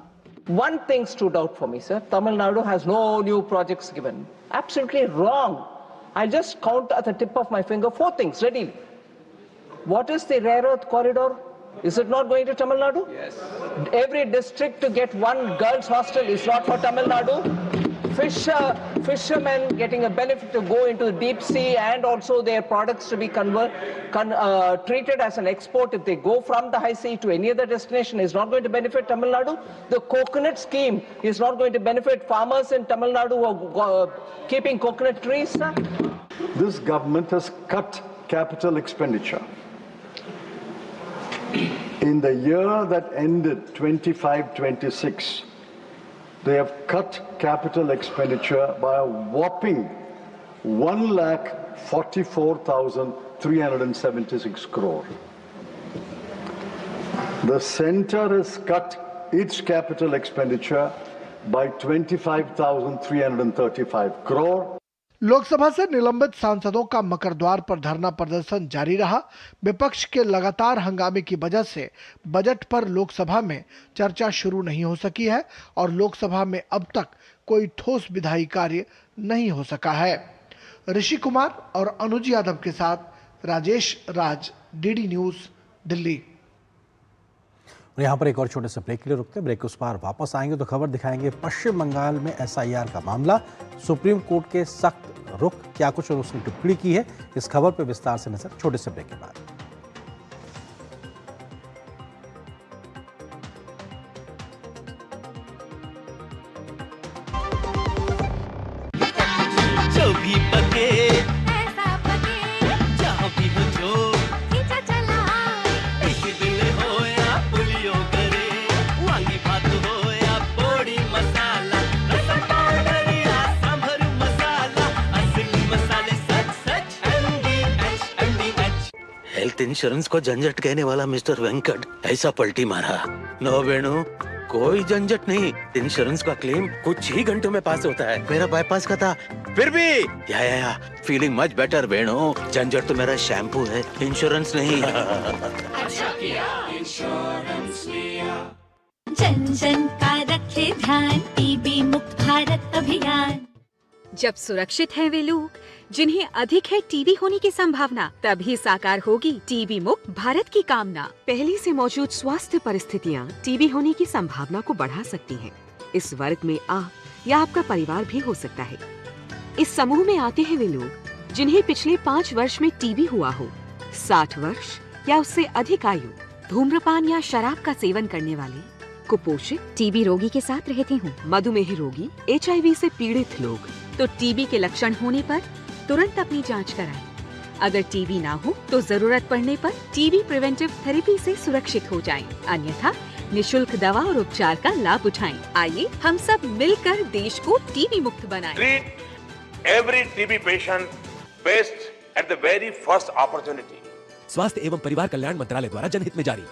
One thing stood out for me, sir. Tamil Nadu has no new projects given. Absolutely wrong. I'll just count at the tip of my finger 4 things readily. What is the rare earth corridor? Is it not going to Tamil Nadu? Yes. Every district to get 1 girls' hostel is not for Tamil Nadu. Fishermen getting a benefit to go into the deep sea and also their products to be treated as an export if they go from the high sea to any other destination is not going to benefit Tamil Nadu. The coconut scheme is not going to benefit farmers in Tamil Nadu who are keeping coconut trees. Sir. This government has cut capital expenditure. In the year that ended 25-26, they have cut capital expenditure by a whopping 1,44,376 crore. The centre has cut its capital expenditure by 25,335 crore. Lok Sabha से निलंबित सांसदों का मकरद्वार पर धरना प्रदर्शन जारी रहा। विपक्ष के लगातार हंगामे की वजह से बजट पर लोकसभा में चर्चा शुरू नहीं हो सकी है और लोकसभा में अब तक कोई ठोस विधायी कार्य नहीं हो सका है। ऋषि कुमार और अनुज यादव के साथ राजेश राज, डीडी न्यूज, दिल्ली। यहाँ पर एक और छोटे से ब्रेक के लिए रुकते हैं। ब्रेक के उस पार वापस आएंगे तो खबर दिखाएंगे पश्चिम बंगाल में SIR का मामला, सुप्रीम कोर्ट के सख्त रुख, क्या कुछ और उसने टिप्पणी की है, इस खबर पर विस्तार से नजर छोटे से ब्रेक के बाद। हेल्थ इंश्योरेंस को झंझट कहने वाला मिस्टर वेंकट ऐसा पलटी मारा। नो वेणु, कोई झंझट नहीं, इंश्योरेंस का क्लेम कुछ ही घंटों में पास होता है। मेरा बाईपास का था, फिर भी या फीलिंग मच बेटर वेणु। झंझट तो मेरा शैम्पू है, इंश्योरेंस नहीं। अच्छा किया इंश्योरेंस लिया। जन जन का रखे ध्यान, टीबी मुक्त भारत अभियान। जब सुरक्षित हैं वे लोग जिन्हें अधिक है टीबी होने की संभावना, तभी साकार होगी टीबी मुक्त भारत की कामना। पहले से मौजूद स्वास्थ्य परिस्थितियां टीबी होने की संभावना को बढ़ा सकती हैं। इस वर्ग में आप या आपका परिवार भी हो सकता है। इस समूह में आते हैं वे लोग जिन्हें पिछले 5 वर्ष में टीबी हुआ हो, 60 वर्ष या उससे अधिक आयु, धूम्रपान या शराब का सेवन करने वाले, कुपोषित, टीबी रोगी के साथ रहते हों, मधुमेह रोगी, HIV से पीड़ित लोग। तो टीबी के लक्षण होने पर तुरंत अपनी जांच कराएं। अगर टीबी ना हो तो जरूरत पड़ने पर टीबी प्रिवेंटिव थेरेपी से सुरक्षित हो जाएं। अन्यथा निशुल्क दवा और उपचार का लाभ उठाएं। आइए हम सब मिलकर देश को टीबी मुक्त बनाएं। Treat every TB patient best at the very first opportunity. स्वास्थ्य एवं परिवार कल्याण मंत्रालय द्वारा जनहित में जारी।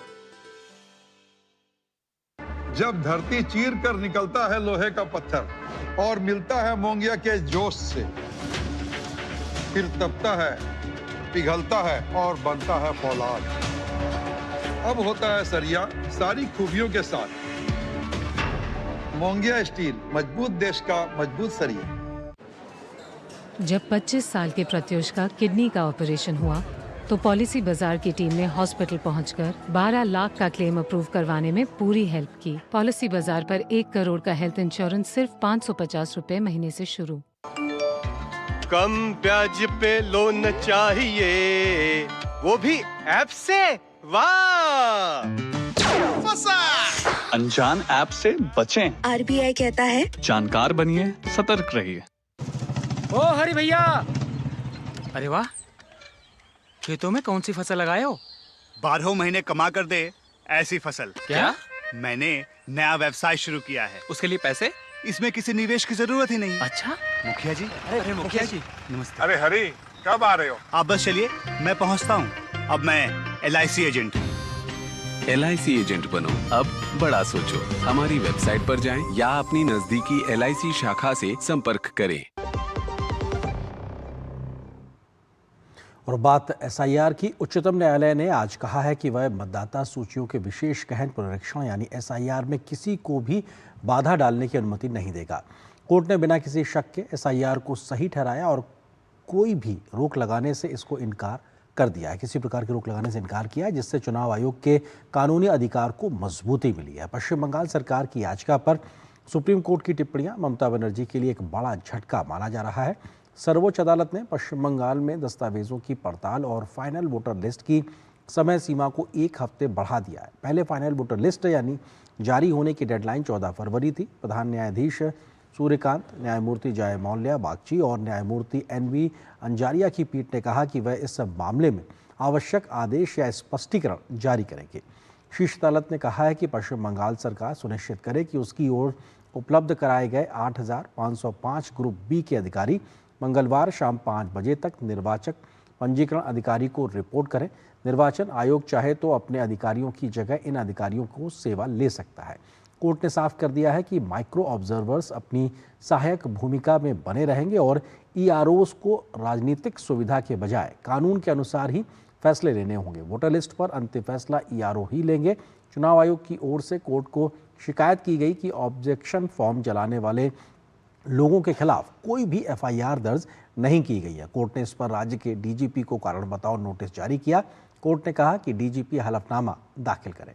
जब धरती चीर कर निकलता है लोहे का पत्थर और मिलता है मोंगिया के जोश से, फिर तपता है, पिघलता है और बनता है फौलाद। अब होता है सरिया सारी खूबियों के साथ। मोंगिया स्टील, मजबूत देश का मजबूत सरिया। जब 25 साल के प्रत्युष का किडनी का ऑपरेशन हुआ तो पॉलिसी बाजार की टीम ने हॉस्पिटल पहुंचकर 12 लाख का क्लेम अप्रूव करवाने में पूरी हेल्प की। पॉलिसी बाजार पर 1 करोड़ का हेल्थ इंश्योरेंस सिर्फ 550 रुपए महीने से शुरू। कम ब्याज पे लोन चाहिए, वो भी ऐप से। वाह, फंसा। अनजान ऐप से बचें। RBI कहता है जानकार बनिए, सतर्क रहिए। ओ हरि भैया, अरे वाह, खेतों में कौन सी फसल लगाए हो? 12 महीने कमा कर दे ऐसी फसल। क्या? मैंने नया व्यवसाय शुरू किया है। उसके लिए पैसे? इसमें किसी निवेश की जरूरत ही नहीं। अच्छा, मुखिया जी। अरे मुखिया जी, नमस्ते। अरे हरी, कब आ रहे हो? आप बस चलिए, मैं पहुंचता हूं। अब मैं LIC एजेंट हूं। LIC एजेंट बनो, अब बड़ा सोचो। हमारी वेबसाइट पर जाएं या अपनी नजदीकी LIC शाखा से संपर्क करें। और बात SIR की। उच्चतम न्यायालय ने आज कहा है कि वह मतदाता सूचियों के विशेष गहन पुनरीक्षण यानी SIR में किसी को भी बाधा डालने की अनुमति नहीं देगा। कोर्ट ने बिना किसी शक के SIR को सही ठहराया और कोई भी रोक लगाने से इसको इनकार कर दिया है, किसी प्रकार की रोक लगाने से इनकार किया है, जिससे चुनाव आयोग के कानूनी अधिकार को मजबूती मिली है। पश्चिम बंगाल सरकार की याचिका पर सुप्रीम कोर्ट की टिप्पणियां ममता बनर्जी के लिए एक बड़ा झटका माना जा रहा है। सर्वोच्च अदालत ने पश्चिम बंगाल में दस्तावेजों की पड़ताल और फाइनल वोटर लिस्ट की समय सीमा को 1 हफ्ते बढ़ा दिया है। पहले फाइनल वोटर लिस्ट यानी जारी होने की डेडलाइन 14 फरवरी थी। प्रधान न्यायाधीश सूर्यकांत, न्यायमूर्ति जयमौल्या बागची और न्यायमूर्ति NV अंजारिया की पीठ ने कहा कि वह इस मामले में आवश्यक आदेश या स्पष्टीकरण जारी करेंगे। शीर्ष अदालत ने कहा है कि पश्चिम बंगाल सरकार सुनिश्चित करे कि उसकी ओर उपलब्ध कराए गए 8,505 ग्रुप B के अधिकारी मंगलवार शाम 5 बजे तक निर्वाचक पंजीकरण अधिकारी को रिपोर्ट करें। निर्वाचन आयोग चाहे तो अपने अधिकारियों की जगह इन अधिकारियों को सेवा ले सकता है। कोर्ट ने साफ कर दिया है कि माइक्रो ऑब्जर्वर्स अपनी सहायक भूमिका में बने रहेंगे और EROs को राजनीतिक सुविधा के बजाय कानून के अनुसार ही फैसले लेने होंगे। वोटर लिस्ट पर अंतिम फैसला ERO ही लेंगे। चुनाव आयोग की ओर से कोर्ट को शिकायत की गई कि ऑब्जेक्शन फॉर्म जलाने वाले लोगों के खिलाफ कोई भी FIR दर्ज नहीं की गई है। कोर्ट ने इस पर राज्य के DGP को कारण बताओ नोटिस जारी किया। कोर्ट ने कहा कि DGP हलफनामा दाखिल करें।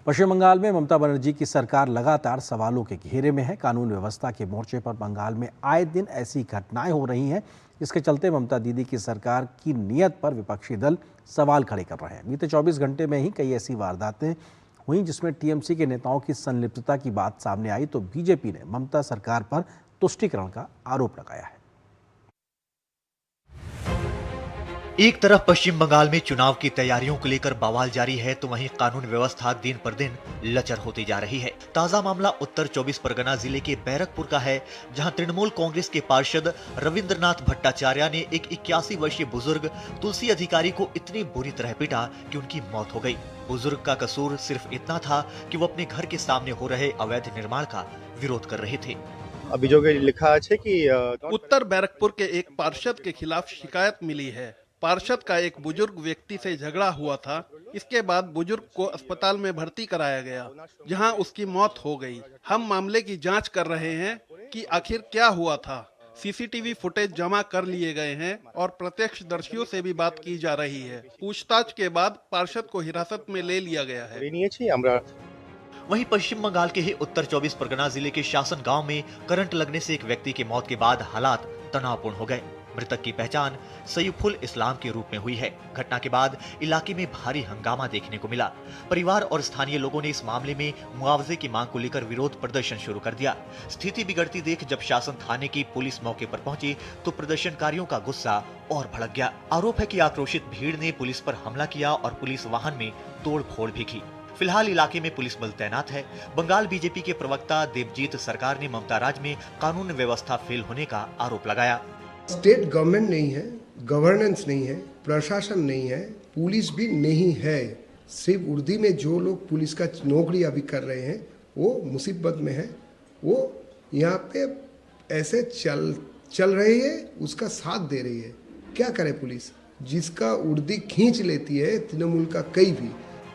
पश्चिम बंगाल में ममता बनर्जी की सरकार लगातार सवालों के घेरे में है। कानून व्यवस्था के मोर्चे पर बंगाल में आए दिन ऐसी घटनाएं हो रही हैं, इसके चलते ममता दीदी की सरकार की नीयत पर विपक्षी दल सवाल खड़े कर रहे हैं। बीते 24 घंटे में ही कई ऐसी वारदातें हुई जिसमें TMC के नेताओं की संलिप्तता की बात सामने आई तो BJP ने ममता सरकार पर तुष्टीकरण का आरोप लगाया है। एक तरफ पश्चिम बंगाल में चुनाव की तैयारियों को लेकर बवाल जारी है तो वहीं कानून व्यवस्था दिन पर दिन लचर होती जा रही है। ताजा मामला उत्तर 24 परगना जिले के बैरकपुर का है, जहां तृणमूल कांग्रेस के पार्षद रविंद्रनाथ भट्टाचार्य ने एक 81 वर्षीय बुजुर्ग तुलसी अधिकारी को इतनी बुरी तरह पीटा कि उनकी मौत हो गई। बुजुर्ग का कसूर सिर्फ इतना था कि वो अपने घर के सामने हो रहे अवैध निर्माण का विरोध कर रहे थे। अभियोगे लिखा है कि उत्तर बैरकपुर के एक पार्षद के खिलाफ शिकायत मिली है। पार्षद का एक बुजुर्ग व्यक्ति से झगड़ा हुआ था। इसके बाद बुजुर्ग को अस्पताल में भर्ती कराया गया, जहां उसकी मौत हो गई। हम मामले की जांच कर रहे हैं कि आखिर क्या हुआ था। सीसीटीवी फुटेज जमा कर लिए गए हैं और प्रत्यक्षदर्शियों से भी बात की जा रही है। पूछताछ के बाद पार्षद को हिरासत में ले लिया गया है। वहीं पश्चिम बंगाल के ही उत्तर 24 परगना जिले के शासन गांव में करंट लगने से एक व्यक्ति की मौत के बाद हालात तनावपूर्ण हो गए। मृतक की पहचान सईफुल इस्लाम के रूप में हुई है। घटना के बाद इलाके में भारी हंगामा देखने को मिला। परिवार और स्थानीय लोगों ने इस मामले में मुआवजे की मांग को लेकर विरोध प्रदर्शन शुरू कर दिया। स्थिति बिगड़ती देख जब शासन थाने की पुलिस मौके पर पहुंची तो प्रदर्शनकारियों का गुस्सा और भड़क गया। आरोप है कि आक्रोशित भीड़ ने पुलिस पर हमला किया और पुलिस वाहन में तोड़फोड़ भी की। फिलहाल इलाके में पुलिस बल तैनात है। बंगाल बीजेपी के प्रवक्ता देवजीत सरकार ने ममता राज में कानून व्यवस्था फेल होने का आरोप लगाया। स्टेट गवर्नमेंट नहीं है, गवर्नेंस नहीं है, प्रशासन नहीं है, पुलिस भी नहीं है। सिर्फ उर्दी में जो लोग पुलिस का नौकरी अभी कर रहे हैं वो मुसीबत में है। वो यहाँ पे ऐसे चल रही है, उसका साथ दे रही है। क्या करे पुलिस, जिसका उर्दी खींच लेती है तृणमूल का कई भी।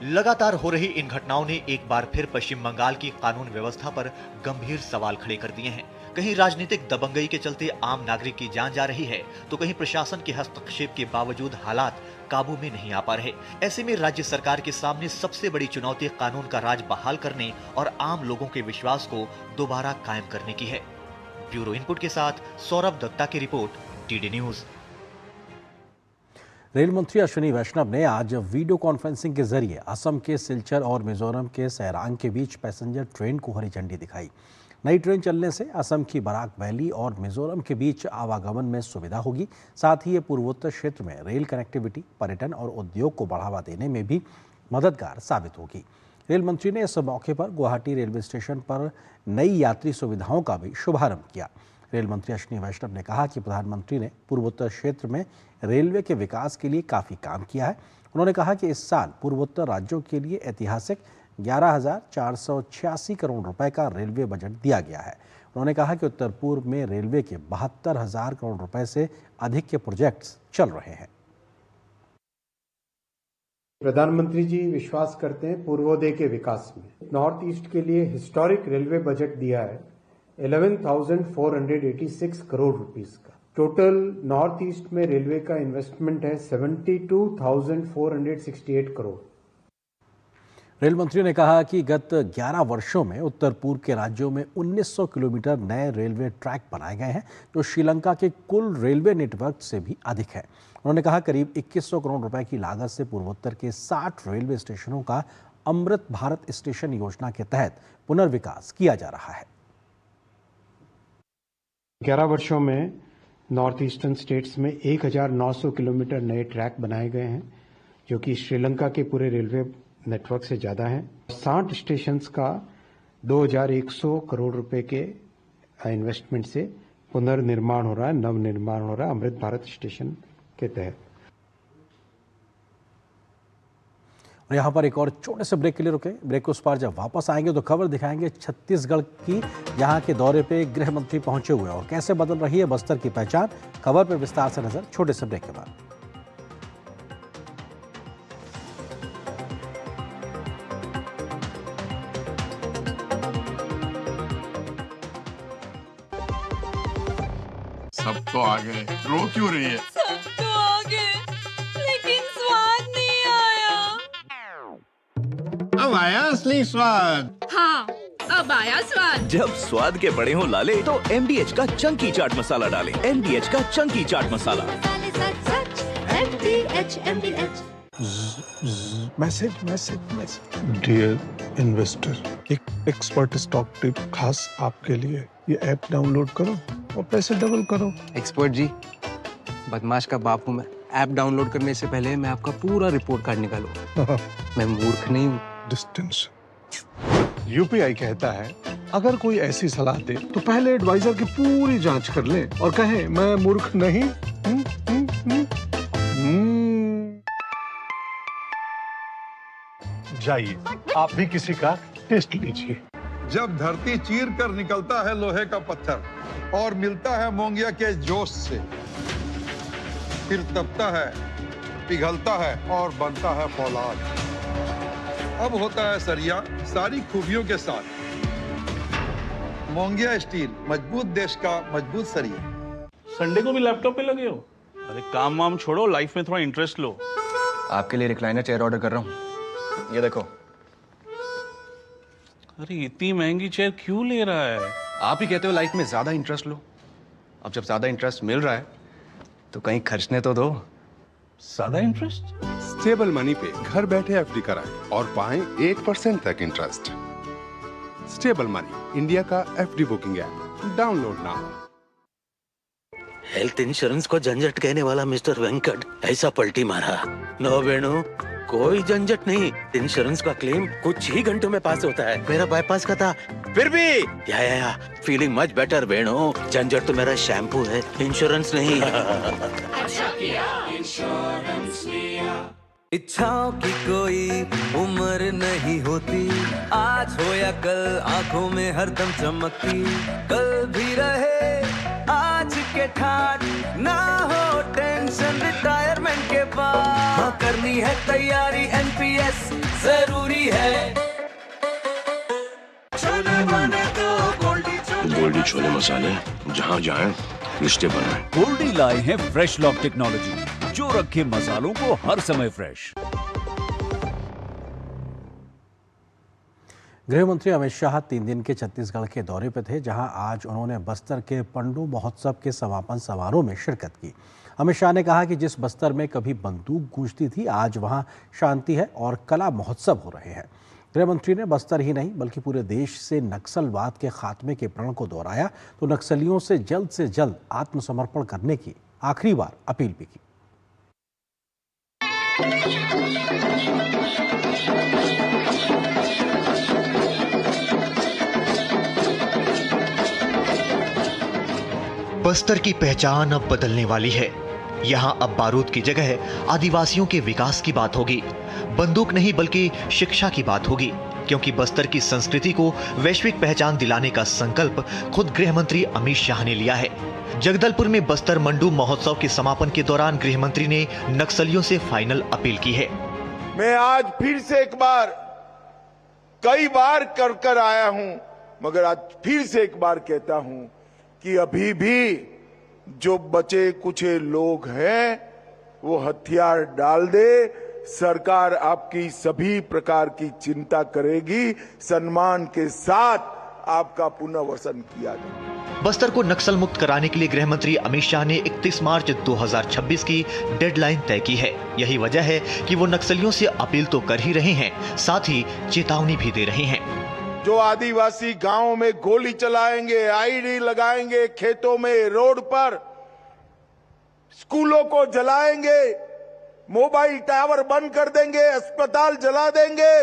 लगातार हो रही इन घटनाओं ने एक बार फिर पश्चिम बंगाल की कानून व्यवस्था पर गंभीर सवाल खड़े कर दिए हैं। कहीं राजनीतिक दबंगई के चलते आम नागरिक की जान जा रही है तो कहीं प्रशासन के हस्तक्षेप के बावजूद हालात काबू में नहीं आ पा रहे। ऐसे में राज्य सरकार के सामने सबसे बड़ी चुनौती कानून का राज बहाल करने और आम लोगों के विश्वास को दोबारा कायम करने की है। ब्यूरो इनपुट के साथ सौरभ दत्ता की रिपोर्ट, टीडी न्यूज। रेल मंत्री अश्विनी वैष्णव ने आज वीडियो कॉन्फ्रेंसिंग के जरिए असम के सिलचर और मिजोरम के सैरांग के बीच पैसेंजर ट्रेन को हरी झंडी दिखाई। नई ट्रेन चलने से असम की बराक वैली और मिजोरम के बीच आवागमन में सुविधा होगी। साथ ही ये पूर्वोत्तर क्षेत्र में रेल कनेक्टिविटी, पर्यटन और उद्योग को बढ़ावा देने में भी मददगार साबित होगी। रेल मंत्री ने इस मौके पर गुवाहाटी रेलवे स्टेशन पर नई यात्री सुविधाओं का भी शुभारंभ किया। रेल मंत्री अश्विनी वैष्णव ने कहा कि प्रधानमंत्री ने पूर्वोत्तर क्षेत्र में रेलवे के विकास के लिए काफ़ी काम किया है। उन्होंने कहा कि इस साल पूर्वोत्तर राज्यों के लिए ऐतिहासिक 11,486 करोड़ रुपए का रेलवे बजट दिया गया है। उन्होंने कहा कि उत्तर पूर्व में रेलवे के 72,000 करोड़ रुपए से अधिक के प्रोजेक्ट्स चल रहे हैं। प्रधानमंत्री जी विश्वास करते हैं पूर्वोदय के विकास में। नॉर्थ ईस्ट के लिए हिस्टोरिक रेलवे बजट दिया है 11,486 करोड़ रुपीस का। टोटल नॉर्थ ईस्ट में रेलवे का इन्वेस्टमेंट है 72,468 करोड़। रेल मंत्री ने कहा कि गत 11 वर्षों में उत्तर पूर्व के राज्यों में 1900 किलोमीटर नए रेलवे ट्रैक बनाए गए हैं, जो श्रीलंका के कुल रेलवे नेटवर्क से भी अधिक है। उन्होंने कहा करीब 2100 करोड़ रुपए की लागत से पूर्वोत्तर के 60 रेलवे स्टेशनों का अमृत भारत स्टेशन योजना के तहत पुनर्विकास किया जा रहा है। 11 वर्षों में नॉर्थ ईस्टर्न स्टेट्स में 1900 किलोमीटर नए ट्रैक बनाए गए हैं, जो कि श्रीलंका के पूरे रेलवे नेटवर्क से ज़्यादा है। 60 स्टेशंस का 2100 करोड़ रुपए के इन्वेस्टमेंट से पुनर्निर्माण हो रहा है, नवनिर्माण हो रहा है अमृत भारत स्टेशन के तहत। और यहाँ पर एक और छोटे से ब्रेक के लिए रुके। ब्रेक के उस पार जब वापस आएंगे तो खबर दिखाएंगे छत्तीसगढ़ की, यहाँ के दौरे पे गृह मंत्री पहुंचे हुए और कैसे बदल रही है बस्तर की पहचान। खबर पर विस्तार से नजर छोटे से ब्रेक के बाद। सब तो आ गए, रो क्यों रही है? सब तो आ गए, लेकिन स्वाद नहीं आया। अब आया असली स्वाद। हाँ, अब आया स्वाद। जब स्वाद के बड़े हों लाले तो MDH का चंकी चाट मसाला डालें। MDH का Chunky chaat masala. MDH। Message. Dear investor, एक एक्सपर्ट स्टॉक टिप खास आपके लिए। ये ऐप डाउनलोड करो और पैसे डबल करो। एक्सपर्ट जी, बदमाश का बाप हूँ मैं। ऐप डाउनलोड करने से पहले मैं आपका पूरा रिपोर्ट कार्ड निकालूं। मैं मूर्ख नहीं हूँ। डिस्टेंस। UPI कहता है अगर कोई ऐसी सलाह दे तो पहले एडवाइजर की पूरी जांच कर ले और कहे मैं मूर्ख नहीं। जाइए, आप भी किसी का टेस्ट लीजिए। जब धरती चीर कर निकलता है लोहे का पत्थर और मिलता है मोंगिया के जोश से, फिर तपता है, पिघलता है और बनता है फौलाद। अब होता है सरिया सारी खूबियों के साथ। मोंगिया स्टील, मजबूत देश का मजबूत सरिया। संडे को भी लैपटॉप पे लगे हो? अरे काम वाम छोड़ो, लाइफ में थोड़ा इंटरेस्ट लो। आपके लिए रिक्लाइनर चेयर ऑर्डर कर रहा हूँ, ये देखो। अरे इतनी महंगी चेयर क्यों ले रहा है? आप ही कहते हो लाइफ में ज्यादा इंटरेस्ट लो। अब जब ज्यादा इंटरेस्ट मिल रहा है तो कहीं खर्चने तो दो। ज्यादा इंटरेस्ट? स्टेबल मनी पे घर बैठे एफडी कराएं और पाएं 1% तक इंटरेस्ट। स्टेबल मनी, इंडिया का FD booking app, download now. Health insurance को झंझट कहने वाला मिस्टर वेंकट ऐसा पलटी मारा। नो वेणु, कोई झंझट नहीं। इंश्योरेंस का क्लेम कुछ ही घंटों में पास होता है। मेरा बाईपास का था, फिर भी या फीलिंग मच बेटर वेणु। झंझट तो मेरा शैम्पू है, इंश्योरेंस नहीं। अच्छा किया इंश्योरेंस लिया। इच्छाओं की कोई उम्र नहीं होती, आज हो या कल आंखों में हरदम चमकती। कल भी रहे आज के ठाट, ना हो टेंशन रिटायरमेंट के बाद। हाँ करनी है तैयारी, एनपीएस जरूरी है। छोले बने तो गोल्डी छोले मसाले, जहाँ जाएं रिश्ते बनाएं। गोल्डी लाए हैं फ्रेश लॉक टेक्नोलॉजी, जो रखे मसालों को हर समय फ्रेश। गृह मंत्री अमित शाह 3 दिन के छत्तीसगढ़ के दौरे पर थे, जहां आज उन्होंने बस्तर के पंडू महोत्सव के समापन समारोह में शिरकत की। अमित शाह ने कहा कि जिस बस्तर में कभी बंदूक गूंजती थी, आज वहां शांति है और कला महोत्सव हो रहे हैं। गृह मंत्री ने बस्तर ही नहीं बल्कि पूरे देश से नक्सलवाद के खात्मे के प्रण को दोहराया, तो नक्सलियों से जल्द आत्मसमर्पण करने की आखिरी बार अपील भी की। बस्तर की पहचान अब बदलने वाली है। यहाँ अब बारूद की जगह आदिवासियों के विकास की बात होगी। बंदूक नहीं बल्कि शिक्षा की बात होगी, क्योंकि बस्तर की संस्कृति को वैश्विक पहचान दिलाने का संकल्प खुद गृह मंत्री अमित शाह ने लिया है। जगदलपुर में बस्तर मंडू महोत्सव के समापन के दौरान गृह मंत्री ने नक्सलियों से फाइनल अपील की है। मैं आज फिर से एक बार, कई बार कर आया हूं, मगर आज फिर से एक बार कहता हूं कि अभी भी जो बचे कुछ लोग हैं वो हथियार डाल दे। सरकार आपकी सभी प्रकार की चिंता करेगी, सम्मान के साथ आपका पुनर्वसन किया जाए। बस्तर को नक्सल मुक्त कराने के लिए गृह मंत्री अमित शाह ने 31 मार्च 2026 की डेडलाइन तय की है। यही वजह है कि वो नक्सलियों से अपील तो कर ही रहे हैं, साथ ही चेतावनी भी दे रहे हैं। जो आदिवासी गांवों में गोली चलाएंगे, आईडी लगाएंगे, खेतों में, रोड पर, स्कूलों को जलाएंगे, मोबाइल टावर बंद कर देंगे, अस्पताल जला देंगे,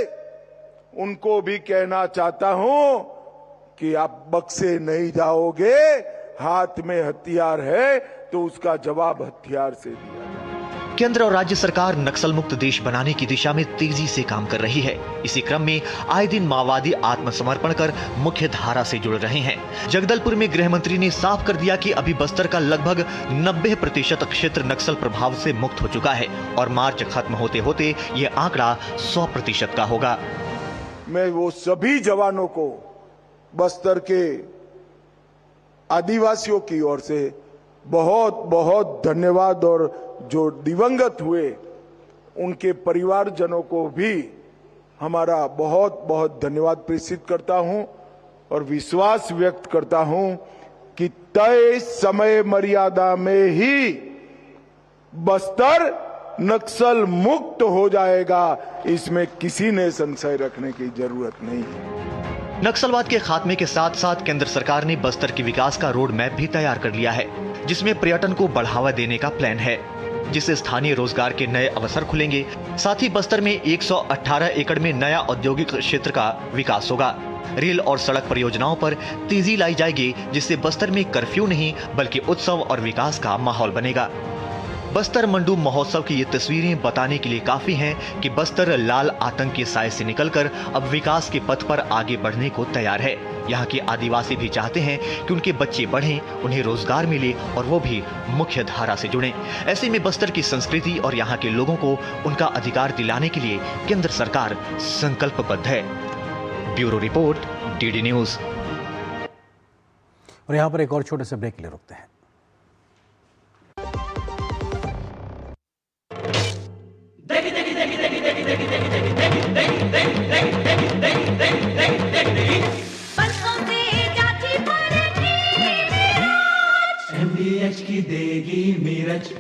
उनको भी कहना चाहता हूं कि आप बक्से नहीं जाओगे। हाथ में हथियार है तो उसका जवाब हथियार से दिया जाए। केंद्र और राज्य सरकार नक्सल मुक्त देश बनाने की दिशा में तेजी से काम कर रही है। इसी क्रम में आए दिन माओवादी आत्मसमर्पण कर मुख्य धारा से जुड़ रहे हैं। जगदलपुर में गृह मंत्री ने साफ कर दिया कि अभी बस्तर का लगभग 90% क्षेत्र नक्सल प्रभाव से मुक्त हो चुका है और मार्च खत्म होते होते ये आंकड़ा 100% का होगा। मैं वो सभी जवानों को बस्तर के आदिवासियों की ओर से बहुत बहुत धन्यवाद, और जो दिवंगत हुए उनके परिवारजनों को भी हमारा बहुत बहुत धन्यवाद प्रेषित करता हूं और विश्वास व्यक्त करता हूं कि तय समय मर्यादा में ही बस्तर नक्सल मुक्त हो जाएगा। इसमें किसी ने संशय रखने की जरूरत नहीं है। नक्सलवाद के खात्मे के साथ साथ केंद्र सरकार ने बस्तर के विकास का रोड मैप भी तैयार कर लिया है, जिसमें पर्यटन को बढ़ावा देने का प्लान है, जिससे स्थानीय रोजगार के नए अवसर खुलेंगे। साथ ही बस्तर में 118 एकड़ में नया औद्योगिक क्षेत्र का विकास होगा। रेल और सड़क परियोजनाओं पर तेजी लाई जाएगी, जिससे बस्तर में कर्फ्यू नहीं बल्कि उत्सव और विकास का माहौल बनेगा। बस्तर मंडू महोत्सव की ये तस्वीरें बताने के लिए काफी हैं कि बस्तर लाल आतंक के साए से निकलकर अब विकास के पथ पर आगे बढ़ने को तैयार है। यहाँ के आदिवासी भी चाहते हैं कि उनके बच्चे बढ़ें, उन्हें रोजगार मिले और वो भी मुख्य धारा से जुड़ें। ऐसे में बस्तर की संस्कृति और यहाँ के लोगों को उनका अधिकार दिलाने के लिए केंद्र सरकार संकल्पबद्ध है। Bureau report, DD news. और यहाँ पर एक और छोटे से ब्रेक ले रुकते हैं। MDH की देगी मिर्च,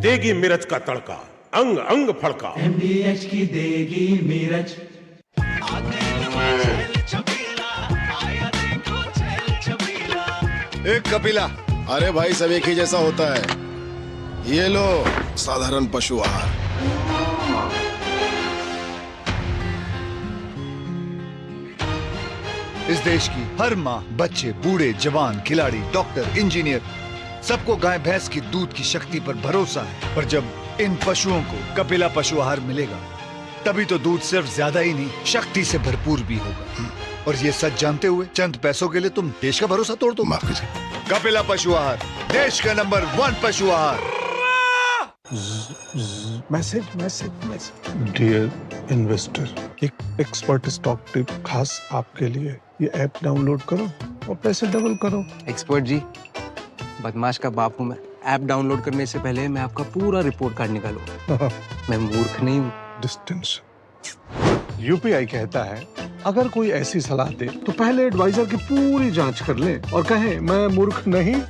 देगी मिर्च का तड़का, अंग अंग फड़का। MDH की देगी मिर्च। एक कपिला, अरे भाई सब एक ही जैसा होता है। ये लो साधारण पशु आहार। इस देश की हर माँ, बच्चे, बूढ़े, जवान, खिलाड़ी, डॉक्टर, इंजीनियर, सबको गाय भैंस की दूध की शक्ति पर भरोसा है। पर जब इन पशुओं को कपिला पशु आहार मिलेगा, तभी तो दूध सिर्फ ज्यादा ही नहीं, शक्ति से भरपूर भी होगा। और ये सच जानते हुए चंद पैसों के लिए तुम देश का भरोसा तोड़ दो। माफ कीजिए। कपिला पशु आहार, देश का नंबर 1 पशु आहार। Message message message. Dear investor, एक एक्सपर्ट स्टॉक टिप खास आपके लिए। ये ऐप डाउनलोड करो और पैसे डबल करो। एक्सपर्ट जी, बदमाश का बाप हूँ मैं। ऐप डाउनलोड करने से पहले मैं आपका पूरा रिपोर्ट कार्ड निकालूं। मैं मूर्ख नहीं हूँ। डिस्टेंस। यूपीआई कहता है अगर कोई ऐसी सलाह दे तो पहले एडवाइजर की पूरी जांच कर ले और कहे मैं मूर्ख नहीं।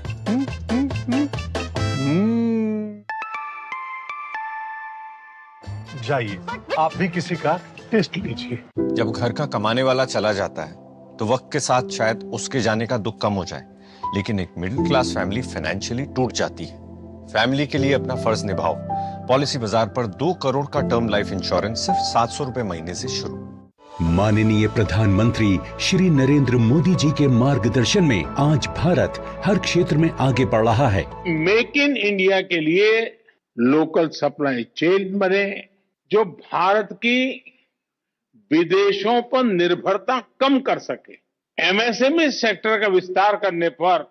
जाइए आप भी किसी का टेस्ट लीजिए। जब घर का कमाने वाला चला जाता है तो वक्त के साथ शायद उसके जाने का दुख कम हो जाए, लेकिन एक मिडिल क्लास फैमिली फाइनेंशियली टूट जाती है। फैमिली के लिए अपना फर्ज निभाओ। पॉलिसी बाजार पर 2 करोड़ का टर्म लाइफ इंश्योरेंस सिर्फ 700 रुपए महीने से शुरू। माननीय प्रधानमंत्री श्री नरेंद्र मोदी जी के मार्गदर्शन में आज भारत हर क्षेत्र में आगे बढ़ रहा है। मेक इन इंडिया के लिए लोकल सप्लाई चेन बने, जो भारत की विदेशों पर निर्भरता कम कर सके। एमएसएमई सेक्टर का विस्तार करने पर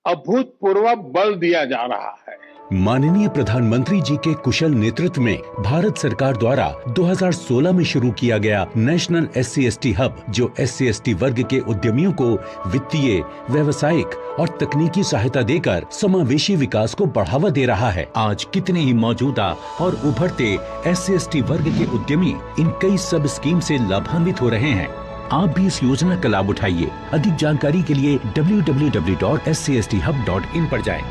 अभूतपूर्व बल दिया जा रहा है। माननीय प्रधानमंत्री जी के कुशल नेतृत्व में भारत सरकार द्वारा 2016 में शुरू किया गया नेशनल SC/ST हब, जो SC/ST वर्ग के उद्यमियों को वित्तीय, व्यावसायिक और तकनीकी सहायता देकर समावेशी विकास को बढ़ावा दे रहा है। आज कितने ही मौजूदा और उभरते SC/ST वर्ग के उद्यमी इन कई सब स्कीम से लाभान्वित हो रहे हैं। आप भी इस योजना का लाभ उठाइए। अधिक जानकारी के लिए www.scSThub.in पर जाएं।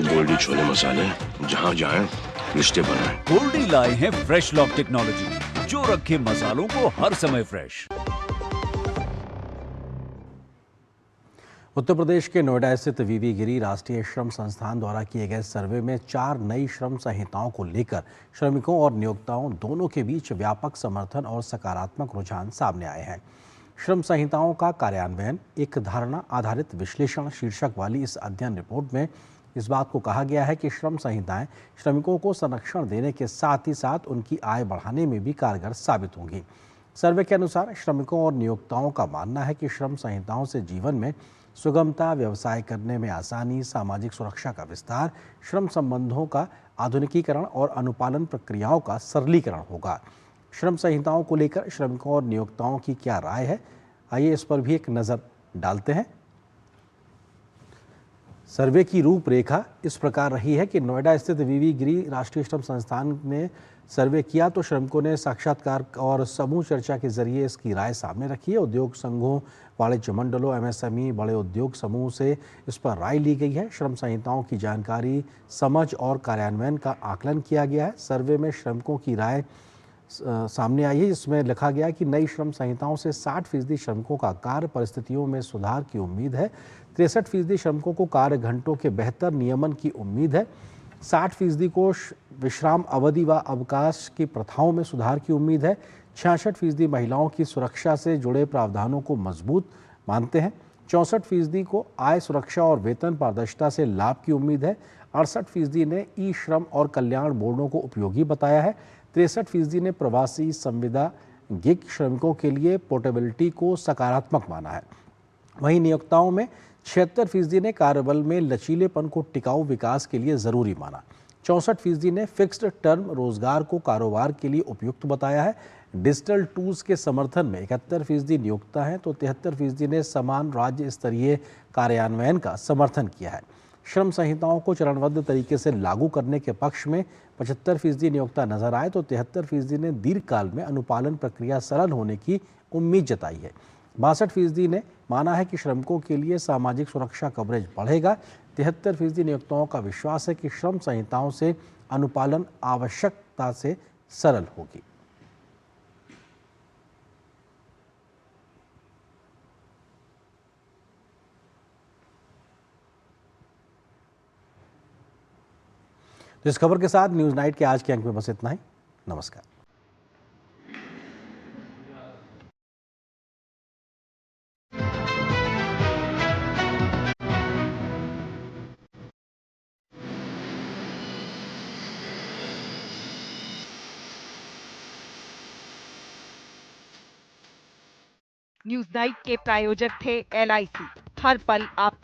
गोल्डी छोले मसाले, जहाँ जाए रिश्ते बनाए। गोल्डी लाए हैं फ्रेश लॉक टेक्नोलॉजी, जो रखे मसालों को हर समय फ्रेश। उत्तर प्रदेश के नोएडा स्थित वीवी गिरी राष्ट्रीय श्रम संस्थान द्वारा किए गए सर्वे में 4 नई श्रम संहिताओं को लेकर श्रमिकों और नियोक्ताओं दोनों के बीच व्यापक समर्थन और सकारात्मक रुझान सामने आए हैं। श्रम संहिताओं का कार्यान्वयन, एक धारणा आधारित विश्लेषण शीर्षक वाली इस अध्ययन रिपोर्ट में इस बात को कहा गया है कि श्रम संहिताएं श्रमिकों को संरक्षण देने के साथ ही साथ उनकी आय बढ़ाने में भी कारगर साबित होंगी। सर्वे के अनुसार श्रमिकों और नियोक्ताओं का मानना है कि श्रम संहिताओं से जीवन में सुगमता, व्यवसाय करने में आसानी, सामाजिक सुरक्षा का विस्तार, श्रम संबंधों का आधुनिकीकरण और अनुपालन प्रक्रियाओं का सरलीकरण होगा। श्रम संहिताओं को लेकर श्रमिकों और नियोक्ताओं की क्या राय है, आइए इस पर भी एक नज़र डालते हैं। सर्वे की रूपरेखा इस प्रकार रही है कि नोएडा स्थित वीवी गिरी राष्ट्रीय श्रम संस्थान ने सर्वे किया तो श्रमिकों ने साक्षात्कार और समूह चर्चा के जरिए इसकी राय सामने रखी है। उद्योग संघों, वाणिज्य मंडलों, MSME, बड़े उद्योग समूह से इस पर राय ली गई है। श्रम संहिताओं की जानकारी, समझ और कार्यान्वयन का आकलन किया गया है। सर्वे में श्रमिकों की राय सामने आई है, जिसमें लिखा गया है कि नई श्रम संहिताओं से 60% श्रमिकों का कार्य परिस्थितियों में सुधार की उम्मीद है। 63% श्रमिकों को कार्य घंटों के बेहतर नियमन की उम्मीद है। 60% को विश्राम अवधि व अवकाश की प्रथाओं में सुधार की उम्मीद है। 66% महिलाओं की सुरक्षा से जुड़े प्रावधानों को मजबूत मानते हैं। 64% को आय सुरक्षा और वेतन पारदर्शिता से लाभ की उम्मीद है। 68% ने ई श्रम और कल्याण बोर्डों को उपयोगी बताया है। 63% ने प्रवासी संविदा गिग श्रमिकों के लिए पोर्टेबिलिटी को सकारात्मक माना है। वहीं नियोक्ताओं में 76% ने कार्यबल में लचीलेपन को टिकाऊ विकास के लिए जरूरी माना। 64% ने फिक्स्ड टर्म रोजगार को कारोबार के लिए उपयुक्त बताया है। डिजिटल टूल्स के समर्थन में 71% नियोक्ता हैं तो 73% ने समान राज्य स्तरीय कार्यान्वयन का समर्थन किया है। श्रम संहिताओं को चरणबद्ध तरीके से लागू करने के पक्ष में 75% नियोक्ता नजर आए तो 73% ने दीर्घकाल में अनुपालन प्रक्रिया सरल होने की उम्मीद जताई है। 62% ने माना है कि श्रमिकों के लिए सामाजिक सुरक्षा कवरेज बढ़ेगा। 73% नियोक्ताओं का विश्वास है कि श्रम संहिताओं से अनुपालन आवश्यकता से सरल होगी। तो इस खबर के साथ न्यूज नाइट के आज के अंक में बस इतना ही। नमस्कार। न्यूज नाइट के प्रायोजक थे LIC, हर पल आपके